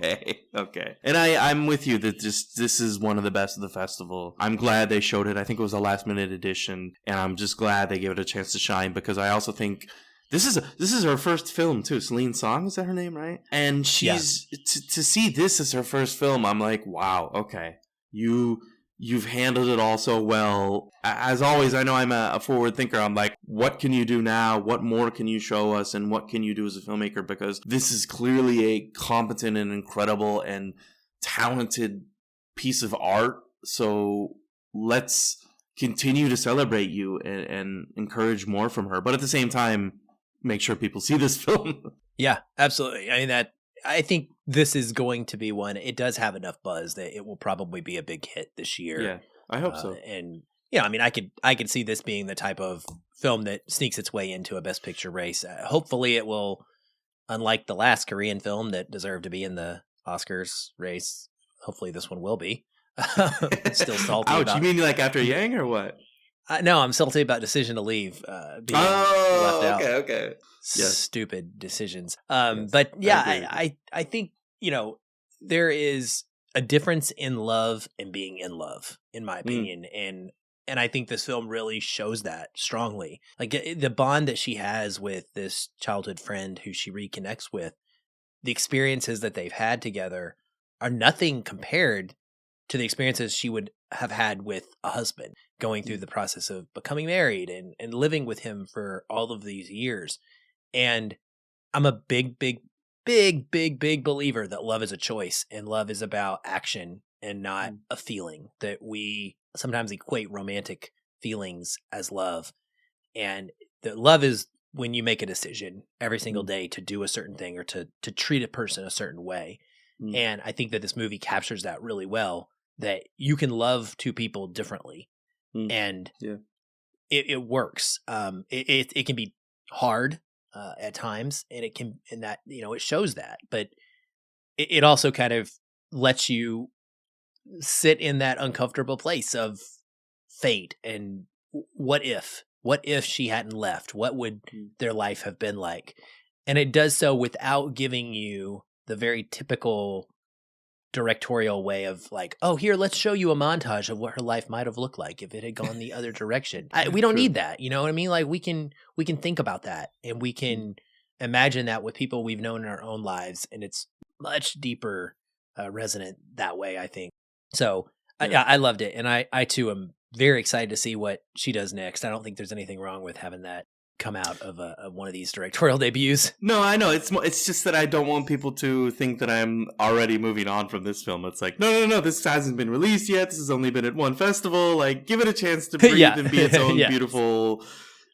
okay. And I'm with you that this is one of the best of the festival. I'm glad they showed it. I think it was a last minute edition, and I'm just glad they gave it a chance to shine, because I also think this is her first film too. Celine Song, is that her name, right? And she's to see this as her first film, I'm like, wow, okay. You've handled it all so well. As always, I know I'm a forward thinker. I'm like, what can you do now? What more can you show us? And what can you do as a filmmaker? Because this is clearly a competent and incredible and talented piece of art. So let's continue to celebrate you and encourage more from her. But at the same time, make sure people see this film. Yeah, absolutely. I mean, I think this is going to be one. It does have enough buzz that it will probably be a big hit this year. Yeah, I hope so. And I mean, I could see this being the type of film that sneaks its way into a Best Picture race. Hopefully, it will, unlike the last Korean film that deserved to be in the Oscars race. Hopefully, this one will be. Still salty Ouch! about. You mean like after Yang or what? No, I'm salty about Decision to Leave being left out. Okay. Yes. Stupid decisions. Yes, But yeah, I I think, there is a difference in love and being in love, in my opinion. And I think this film really shows that strongly. Like the bond that she has with this childhood friend who she reconnects with, the experiences that they've had together are nothing compared to the experiences she would have had with a husband going through the process of becoming married and living with him for all of these years. And I'm a big believer that love is a choice and love is about action and not a feeling, that we sometimes equate romantic feelings as love. And that love is when you make a decision every single day to do a certain thing or to treat a person a certain way. And I think that this movie captures that really well, that you can love two people differently. And it works. It can be hard at times, and it can, and that, it shows that, but it also kind of lets you sit in that uncomfortable place of fate and what if she hadn't left, what would their life have been like? And it does so without giving you the very typical directorial way of like, oh, here, let's show you a montage of what her life might have looked like if it had gone the other direction. We don't need that. You know what I mean? Like we can think about that, and we can imagine that with people we've known in our own lives. And it's much deeper resonant that way, I think. So I loved it. And I too am very excited to see what she does next. I don't think there's anything wrong with having that come out of one of these directorial debuts. No, I know. It's just that I don't want people to think that I'm already moving on from this film. It's like, no, this hasn't been released yet. This has only been at one festival. Like, give it a chance to breathe and be its own beautiful.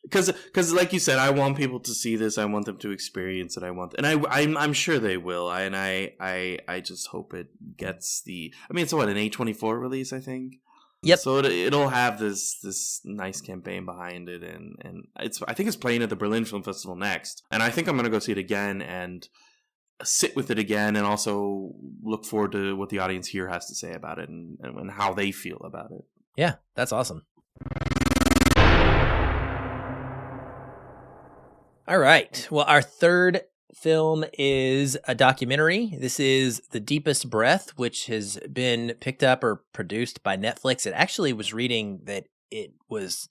Because, like you said, I want people to see this. I want them to experience it. I'm sure they will. I just hope it gets the. I mean, it's what, an A24 release, I think. Yep. So it'll have this nice campaign behind it, and I think it's playing at the Berlin Film Festival next, and I think I'm gonna go see it again and sit with it again, and also look forward to what the audience here has to say about it and how they feel about it. Yeah, that's awesome. All right. Well, our third film is a documentary. This is The Deepest Breath, which has been picked up or produced by Netflix. It actually was reading that it was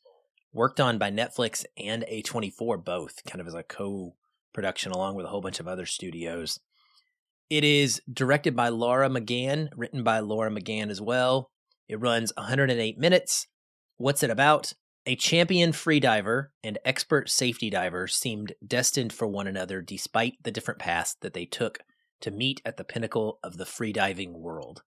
worked on by Netflix and A24, both kind of as a co-production along with a whole bunch of other studios. It is directed by Laura McGann, written by Laura McGann as well. It runs 108 minutes. What's it about? A champion freediver and expert safety diver seemed destined for one another despite the different paths that they took to meet at the pinnacle of the freediving world.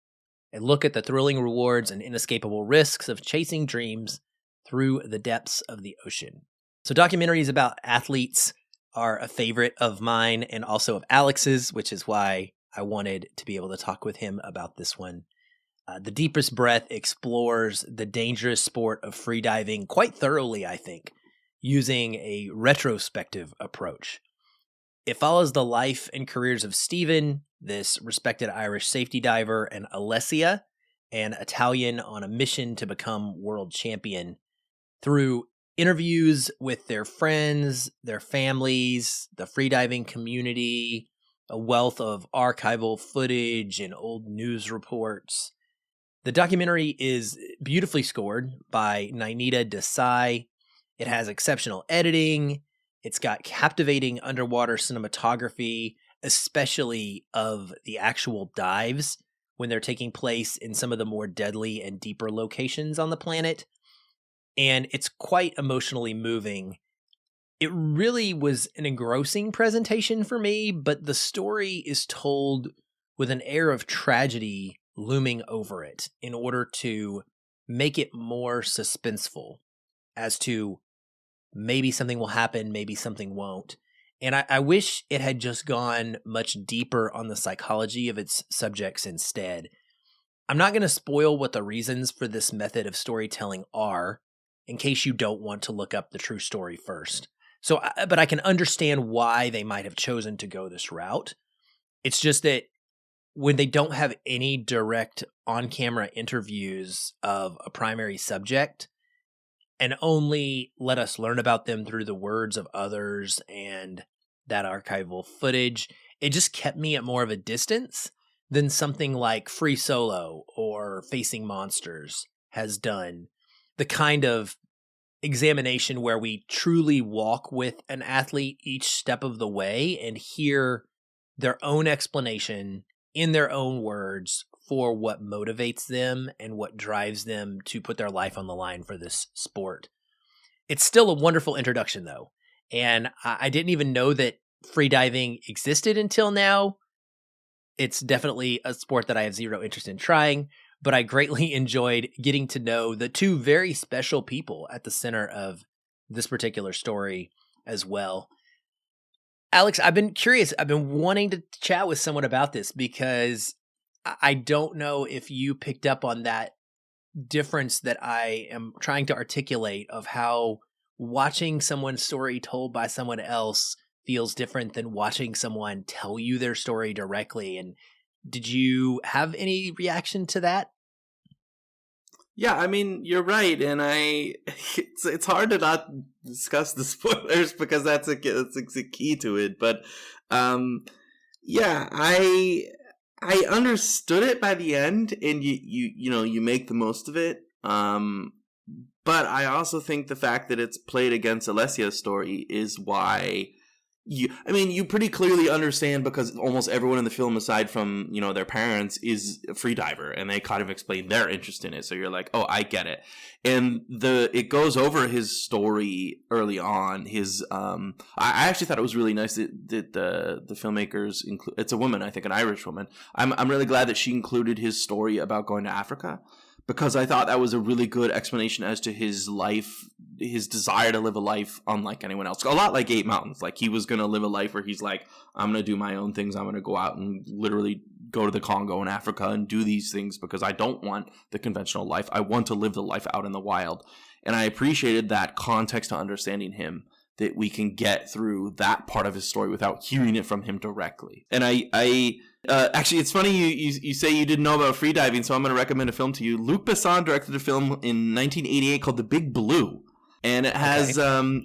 A look at the thrilling rewards and inescapable risks of chasing dreams through the depths of the ocean. So documentaries about athletes are a favorite of mine and also of Alex's, which is why I wanted to be able to talk with him about this one. The Deepest Breath explores the dangerous sport of freediving quite thoroughly, I think, using a retrospective approach. It follows the life and careers of Stephen, this respected Irish safety diver, and Alessia, an Italian on a mission to become world champion, through interviews with their friends, their families, the freediving community, a wealth of archival footage and old news reports. The documentary is beautifully scored by Nainita Desai. It has exceptional editing. It's got captivating underwater cinematography, especially of the actual dives when they're taking place in some of the more deadly and deeper locations on the planet. And it's quite emotionally moving. It really was an engrossing presentation for me, but the story is told with an air of tragedy looming over it in order to make it more suspenseful as to maybe something will happen, maybe something won't. And I wish it had just gone much deeper on the psychology of its subjects instead. I'm not going to spoil what the reasons for this method of storytelling are, in case you don't want to look up the true story first. But I can understand why they might have chosen to go this route. It's just that when they don't have any direct on-camera interviews of a primary subject and only let us learn about them through the words of others and that archival footage, it just kept me at more of a distance than something like Free Solo or Facing Monsters has done. The kind of examination where we truly walk with an athlete each step of the way and hear their own explanation in their own words for what motivates them and what drives them to put their life on the line for this sport. It's still a wonderful introduction, though. And I didn't even know that freediving existed until now. It's definitely a sport that I have zero interest in trying, but I greatly enjoyed getting to know the two very special people at the center of this particular story as well. Alex, I've been curious. I've been wanting to chat with someone about this because I don't know if you picked up on that difference that I am trying to articulate of how watching someone's story told by someone else feels different than watching someone tell you their story directly. And did you have any reaction to that? Yeah, I mean, you're right, and it's hard to not discuss the spoilers because that's a key to it. But yeah, I understood it by the end, and you make the most of it. But I also think the fact that it's played against Alessia's story is why you pretty clearly understand, because almost everyone in the film, aside from, their parents, is a free diver, and they kind of explain their interest in it. So you're like, oh, I get it. And it goes over his story early on. I actually thought it was really nice that the filmmakers include, it's a woman, I think, an Irish woman. I'm really glad that she included his story about going to Africa, because I thought that was a really good explanation as to his life, his desire to live a life unlike anyone else. A lot like Eight Mountains. Like, he was going to live a life where he's like, I'm going to do my own things. I'm going to go out and literally go to the Congo and Africa and do these things because I don't want the conventional life. I want to live the life out in the wild. And I appreciated that context to understanding him, that we can get through that part of his story without hearing it from him directly. And actually, it's funny you say you didn't know about freediving, so I'm going to recommend a film to you. Luc Besson directed a film in 1988 called The Big Blue. And it has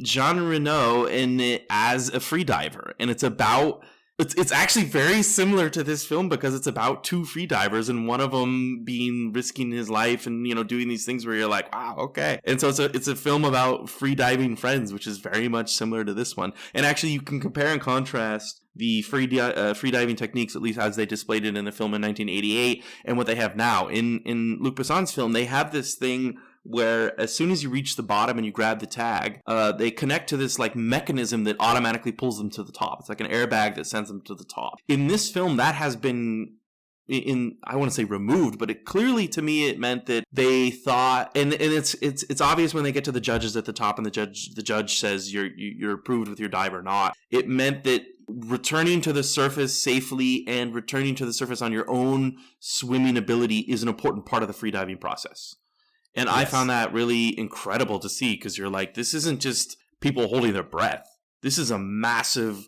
Jean Reno in it as a freediver. And it's actually very similar to this film because it's about two freedivers, and one of them risking his life and, doing these things where you're like, wow, okay. And so it's a film about freediving friends, which is very much similar to this one. And actually, you can compare and contrast the freediving techniques, at least as they displayed it in the film in 1988, and what they have now. In Luc Besson's film, they have this thing where as soon as you reach the bottom and you grab the tag, they connect to this like mechanism that automatically pulls them to the top. It's like an airbag that sends them to the top. In this film, that has been I want to say removed, but it clearly, to me, it meant that they thought, and it's obvious when they get to the judges at the top, and the judge says you're approved with your dive or not. It meant that returning to the surface safely and returning to the surface on your own swimming ability is an important part of the freediving process. And yes. I found that really incredible to see, because you're like, this isn't just people holding their breath. This is a massive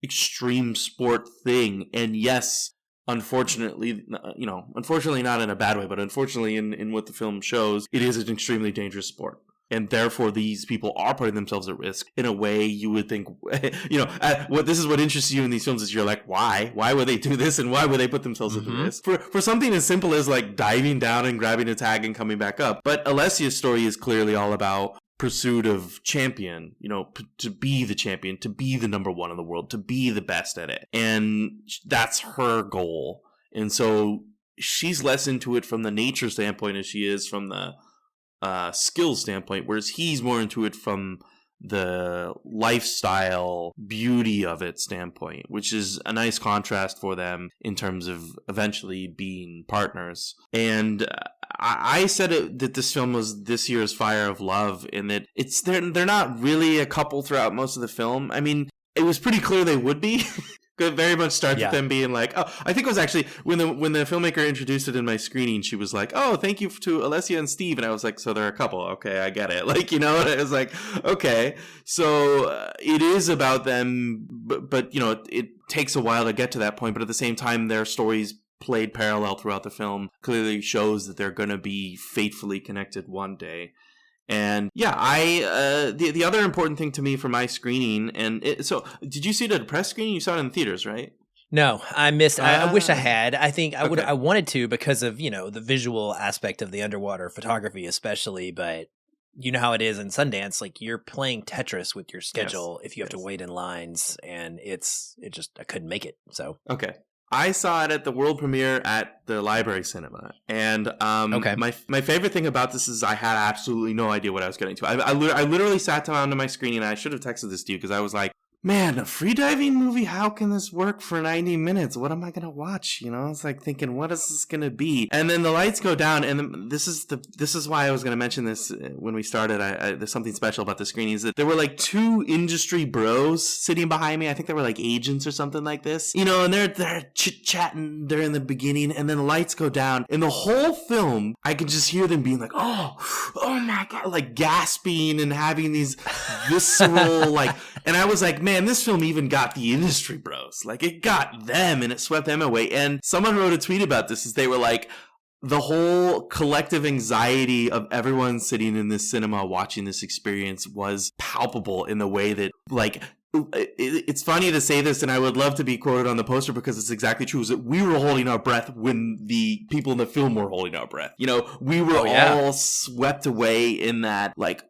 extreme sport thing. And yes, unfortunately not in a bad way, but unfortunately in what the film shows, it is an extremely dangerous sport. And therefore, these people are putting themselves at risk in a way you would think, this is what interests you in these films is you're like, why? Why would they do this? And why would they put themselves at risk? For something as simple as like diving down and grabbing a tag and coming back up. But Alessia's story is clearly all about pursuit of champion, to be the champion, to be the number one in the world, to be the best at it. And that's her goal. And so she's less into it from the nature standpoint as she is from the skills standpoint, whereas he's more into it from the lifestyle beauty of it standpoint, which is a nice contrast for them in terms of eventually being partners. And I said that this film was this year's Fire of Love, in that they're not really a couple throughout most of the film. I mean, it was pretty clear they would be. It very much starts with Yeah. them being like, oh, I think it was actually when the filmmaker introduced it in my screening, she was like, oh, thank you to Alessia and Steve. And I was like, so they're a couple. Okay, I get it. Like, you know, and it was like, okay. So it is about them, but you know, it takes a while to get to that point. But at the same time, their stories played parallel throughout the film clearly shows that they're going to be fatefully connected one day. And yeah, the other important thing to me for my screening, so did you see it at a press screening? You saw it in theaters, right? No, I missed. I wish I had. I think I would. Okay. I wanted to because of the visual aspect of the underwater photography, especially. But you know how it is in Sundance. Like you're playing Tetris with your schedule if you have to wait in lines, and I couldn't make it. So okay. I saw it at the world premiere at the Library Cinema, and Okay. my favorite thing about this is I had absolutely no idea what I was getting to. I literally sat down to my screening, and I should have texted this to you because I was like, man, a freediving movie? How can this work for 90 minutes? What am I going to watch? You know, I was like thinking, what is this going to be? And then the lights go down, and this is why I was going to mention this when we started. There's something special about the screening is that there were like two industry bros sitting behind me. I think they were like agents or something like this, you know, and they're chit-chatting during the beginning, and then the lights go down, and the whole film, I can just hear them being like, oh my God, like gasping and having these visceral, like, and I was like, man, this film even got the industry bros. Like, it got them, and it swept them away. And someone wrote a tweet about this, as they were like, the whole collective anxiety of everyone sitting in this cinema watching this experience was palpable in the way that, like, it's funny to say this, and I would love to be quoted on the poster because it's exactly true, is that we were holding our breath when the people in the film were holding our breath. You know, we were all swept away in that, like,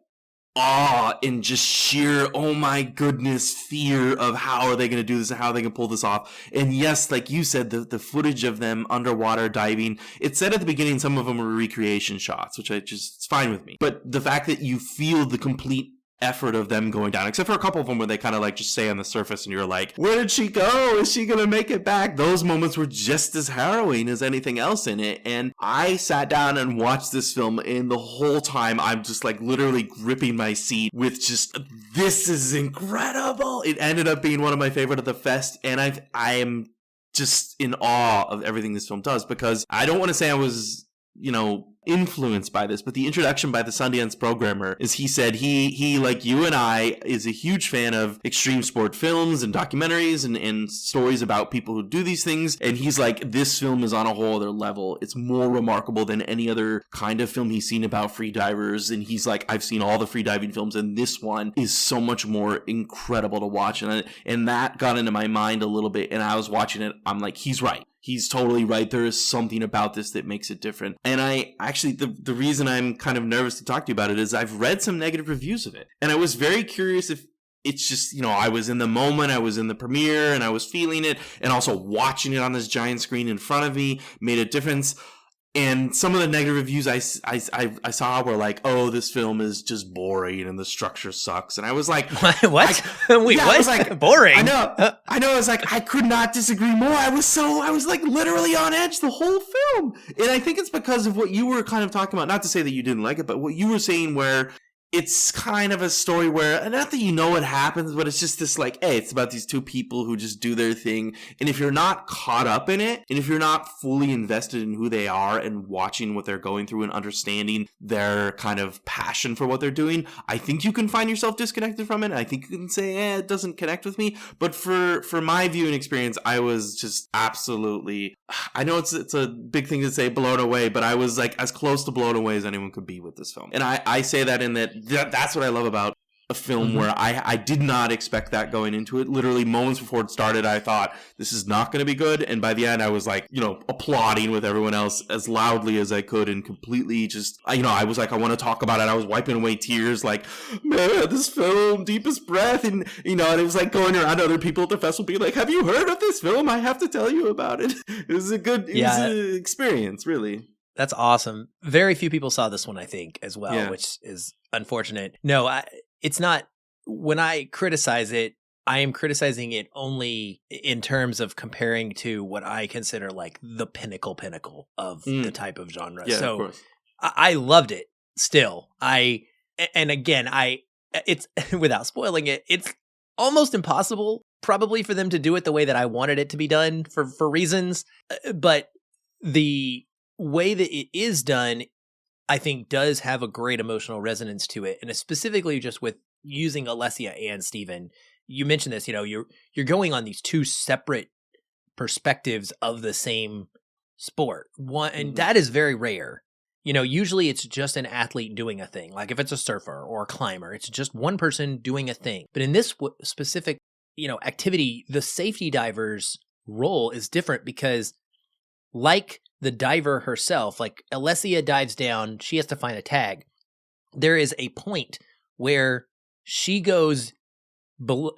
awe and just sheer, oh my goodness, fear of how are they going to do this and how are they going to pull this off. And yes, like you said, the footage of them underwater diving, it said at the beginning some of them were recreation shots, which it's fine with me. But the fact that you feel the complete effort of them going down, except for a couple of them where they kind of like just stay on the surface and you're like, where did she go? Is she gonna make it back? Those moments were just as harrowing as anything else in it. And I sat down and watched this film, and the whole time I'm just like literally gripping my seat with just, this is incredible. It ended up being one of my favorite of the fest, and I am just in awe of everything this film does, because I don't want to say I was, you know, influenced by this, but the introduction by the Sundance programmer is he said he like you and I is a huge fan of extreme sport films and documentaries and stories about people who do these things, and he's like, this film is on a whole other level. It's more remarkable than any other kind of film he's seen about free divers, and he's like, I've seen all the free diving films, and this one is so much more incredible to watch, and that got into my mind a little bit, and I was watching it, I'm like, he's right. He's totally right. There is something about this that makes it different. And I actually, the reason I'm kind of nervous to talk to you about it is I've read some negative reviews of it. And I was very curious if it's just, you know, I was in the moment, I was in the premiere, and I was feeling it, and also watching it on this giant screen in front of me made a difference. And some of the negative reviews I saw were like, oh, this film is just boring and the structure sucks. And I was like, what? Wait, what? I was like, boring. I know. I was like, I could not disagree more. I was like literally on edge the whole film. And I think it's because of what you were kind of talking about. Not to say that you didn't like it, but what you were saying, where it's kind of a story where, not that you know what happens, but it's just this like, hey, it's about these two people who just do their thing. And if you're not caught up in it, and if you're not fully invested in who they are and watching what they're going through and understanding their kind of passion for what they're doing, I think you can find yourself disconnected from it. I think you can say, it doesn't connect with me. But for my viewing experience, I was just absolutely, I know it's a big thing to say blown away, but I was like as close to blown away as anyone could be with this film. And I say that in that's what I love about a film, where I did not expect that going into it. Literally moments before it started, I thought this is not going to be good. And by the end, I was like, you know, applauding with everyone else as loudly as I could, and completely just, you know, I was like, I want to talk about it. I was wiping away tears, like, man, this film, deepest breath. And, you know, and it was like going around to other people at the festival being like, have you heard of this film? I have to tell you about it. It was it was an experience, really. That's awesome. Very few people saw this one, I think, as well, which is unfortunate. No, it's not. When I criticize it, I am criticizing it only in terms of comparing to what I consider like the pinnacle of the type of genre. Yeah, so of course. I loved it still. And again, it's without spoiling it, it's almost impossible probably for them to do it the way that I wanted it to be done for reasons. But the way that it is done, I think, does have a great emotional resonance to it. And specifically just with using Alessia and Steven. You mentioned this, you're going on these two separate perspectives of the same sport. One, and that is very rare. Usually it's just an athlete doing a thing. Like if it's a surfer or a climber, it's just one person doing a thing. But in this specific, activity, the safety diver's role is different because, like the diver herself, like Alessia dives down, she has to find a tag. There is a point where she goes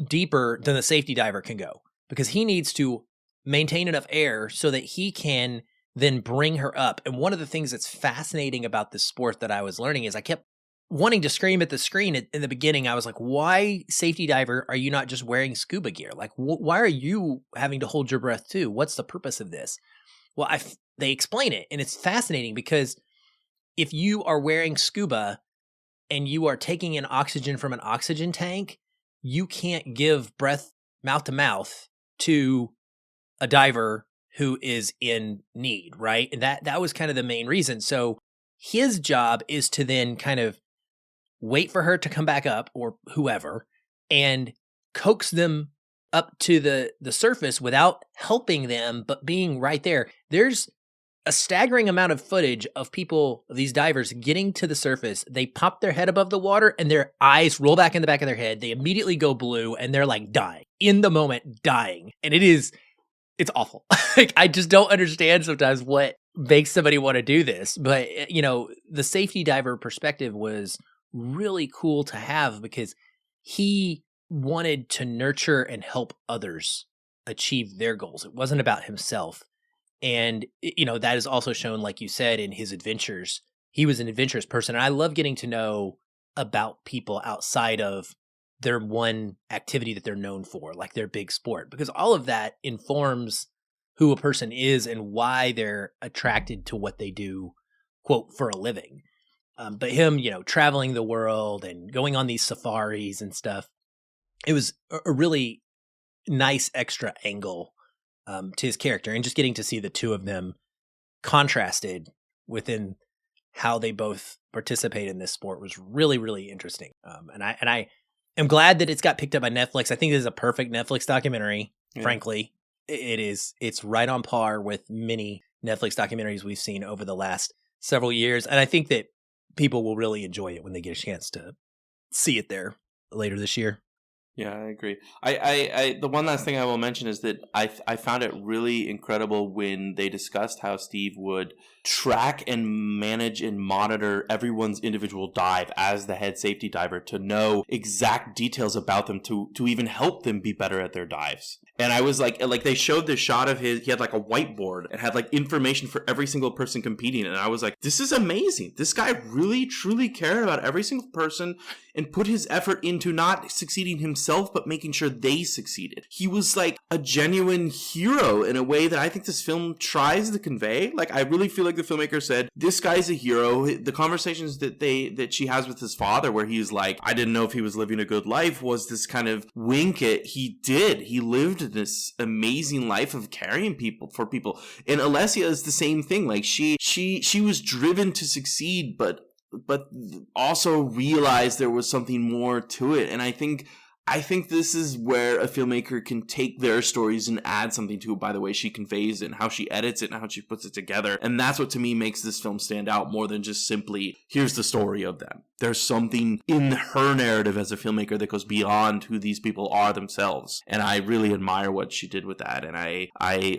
deeper than the safety diver can go because he needs to maintain enough air so that he can then bring her up. And one of the things that's fascinating about this sport that I was learning is I kept wanting to scream at the screen in the beginning. I was like, why, safety diver, are you not just wearing scuba gear? Like, why are you having to hold your breath too? What's the purpose of this? Well, they explain it, and it's fascinating because if you are wearing scuba and you are taking in oxygen from an oxygen tank, you can't give breath mouth to mouth to a diver who is in need, right? And that was kind of the main reason. So his job is to then kind of wait for her to come back up, or whoever, and coax them up to the surface without helping them, but being right there. There's a staggering amount of footage of people, these divers, getting to the surface. They pop their head above the water and their eyes roll back in the back of their head. They immediately go blue and they're like dying. In the moment, dying. And it's awful. Like, I just don't understand sometimes what makes somebody want to do this. But, the safety diver perspective was really cool to have because he wanted to nurture and help others achieve their goals. It wasn't about himself. And, that is also shown, like you said, in his adventures. He was an adventurous person. And I love getting to know about people outside of their one activity that they're known for, like their big sport, because all of that informs who a person is and why they're attracted to what they do, quote, for a living. But him, traveling the world and going on these safaris and stuff, it was a really nice extra angle to his character, and just getting to see the two of them contrasted within how they both participate in this sport was really, really interesting. And I am glad that it's got picked up by Netflix. I think this is a perfect Netflix documentary. Yeah. Frankly, it is. It's right on par with many Netflix documentaries we've seen over the last several years, and I think that people will really enjoy it when they get a chance to see it there later this year. Yeah, I agree. I the one last thing I will mention is that I found it really incredible when they discussed how Steve would track and manage and monitor everyone's individual dive as the head safety diver to know exact details about them to even help them be better at their dives. And I was like they showed this shot of he had like a whiteboard and had like information for every single person competing. And I was like, this is amazing. This guy really, truly cared about every single person and put his effort into not succeeding himself, but making sure they succeeded. He was like a genuine hero in a way that I think this film tries to convey. Like, I really feel like the filmmaker said, this guy's a hero. The conversations that she has with his father, where he's like, I didn't know if he was living a good life, was this kind of wink at, he did. He lived this amazing life of caring for people. And Alessia is the same thing. Like, she was driven to succeed, but also realized there was something more to it. And I think this is where a filmmaker can take their stories and add something to it by the way she conveys it and how she edits it and how she puts it together. And that's what to me makes this film stand out more than just simply, here's the story of them. There's something in her narrative as a filmmaker that goes beyond who these people are themselves. And I really admire what she did with that. And I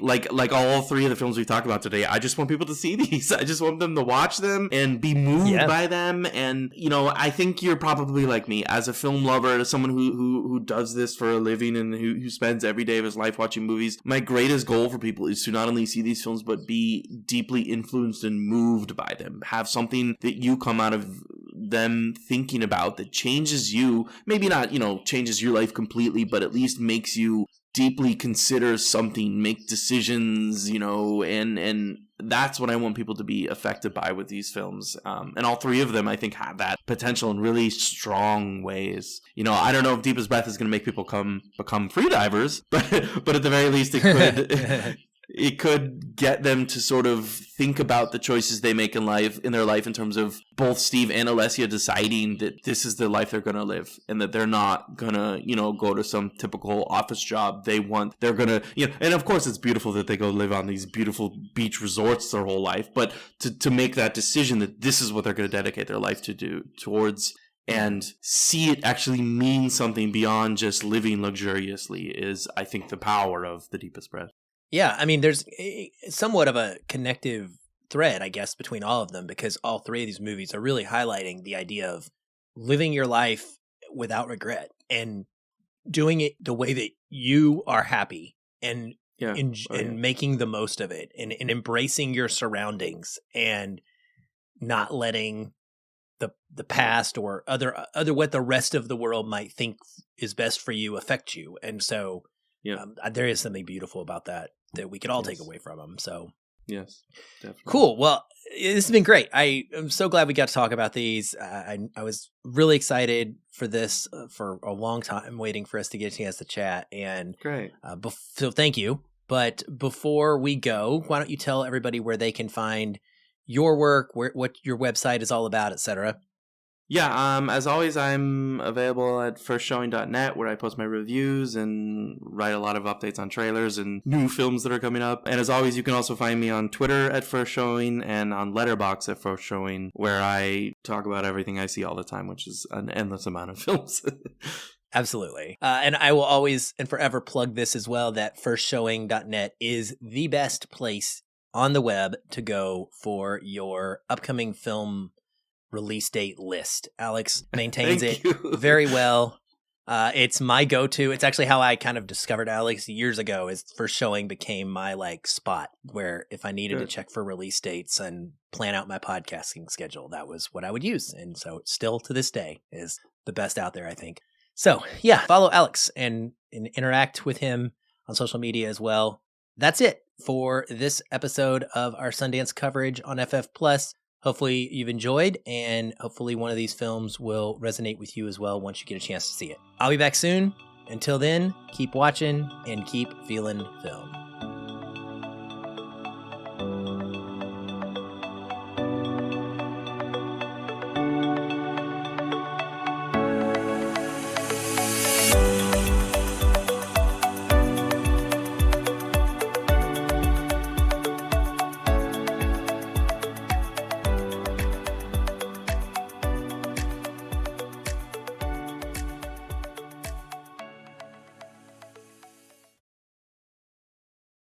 like all three of the films we talked about today, I just want people to see these. I just want them to watch them and be moved by them. And, I think you're probably like me as a film lover, as someone who does this for a living and who spends every day of his life watching movies. My greatest goal for people is to not only see these films, but be deeply influenced and moved by them. Have something that you come out of them thinking about that changes you, maybe not, changes your life completely, but at least makes you deeply consider something, make decisions, and that's what I want people to be affected by with these films. And all three of them, I think, have that potential in really strong ways. I don't know if Deepest Breath is going to make people become freedivers, but at the very least, it could. It could get them to sort of think about the choices they make in their life in terms of both Steve and Alessia deciding that this is the life they're going to live and that they're not going to, go to some typical office job. They're going to, and of course it's beautiful that they go live on these beautiful beach resorts their whole life, but to make that decision that this is what they're going to dedicate their life towards and see it actually mean something beyond just living luxuriously is, I think, the power of The Deepest Breath. Yeah, I mean, there's somewhat of a connective thread, I guess, between all of them, because all three of these movies are really highlighting the idea of living your life without regret and doing it the way that you are happy and making the most of it and embracing your surroundings and not letting the past or other what the rest of the world might think is best for you affect you. And so there is something beautiful about that we could all take away from them. So yes, definitely. Cool. Well, this has been great. I am so glad we got to talk about these. I was really excited for this for a long time, waiting for us to get a chance to chat. And great. So thank you. But before we go, why don't you tell everybody where they can find your work, what your website is all about, etc. Yeah, as always, I'm available at firstshowing.net where I post my reviews and write a lot of updates on trailers and new films that are coming up. And as always, you can also find me on Twitter at First Showing and on Letterboxd at First Showing, where I talk about everything I see all the time, which is an endless amount of films. Absolutely. And I will always and forever plug this as well, that firstshowing.net is the best place on the web to go for your upcoming film release date list. Alex maintains it very well. It's my go-to. It's actually how I kind of discovered Alex years ago. Is First Showing became my spot where if I needed to check for release dates and plan out my podcasting schedule, that was what I would use. And so still to this day is the best out there, I think. So yeah, follow Alex and interact with him on social media as well. That's it for this episode of our Sundance coverage on FF+. Hopefully you've enjoyed, and hopefully one of these films will resonate with you as well once you get a chance to see it. I'll be back soon. Until then, keep watching and keep feeling film.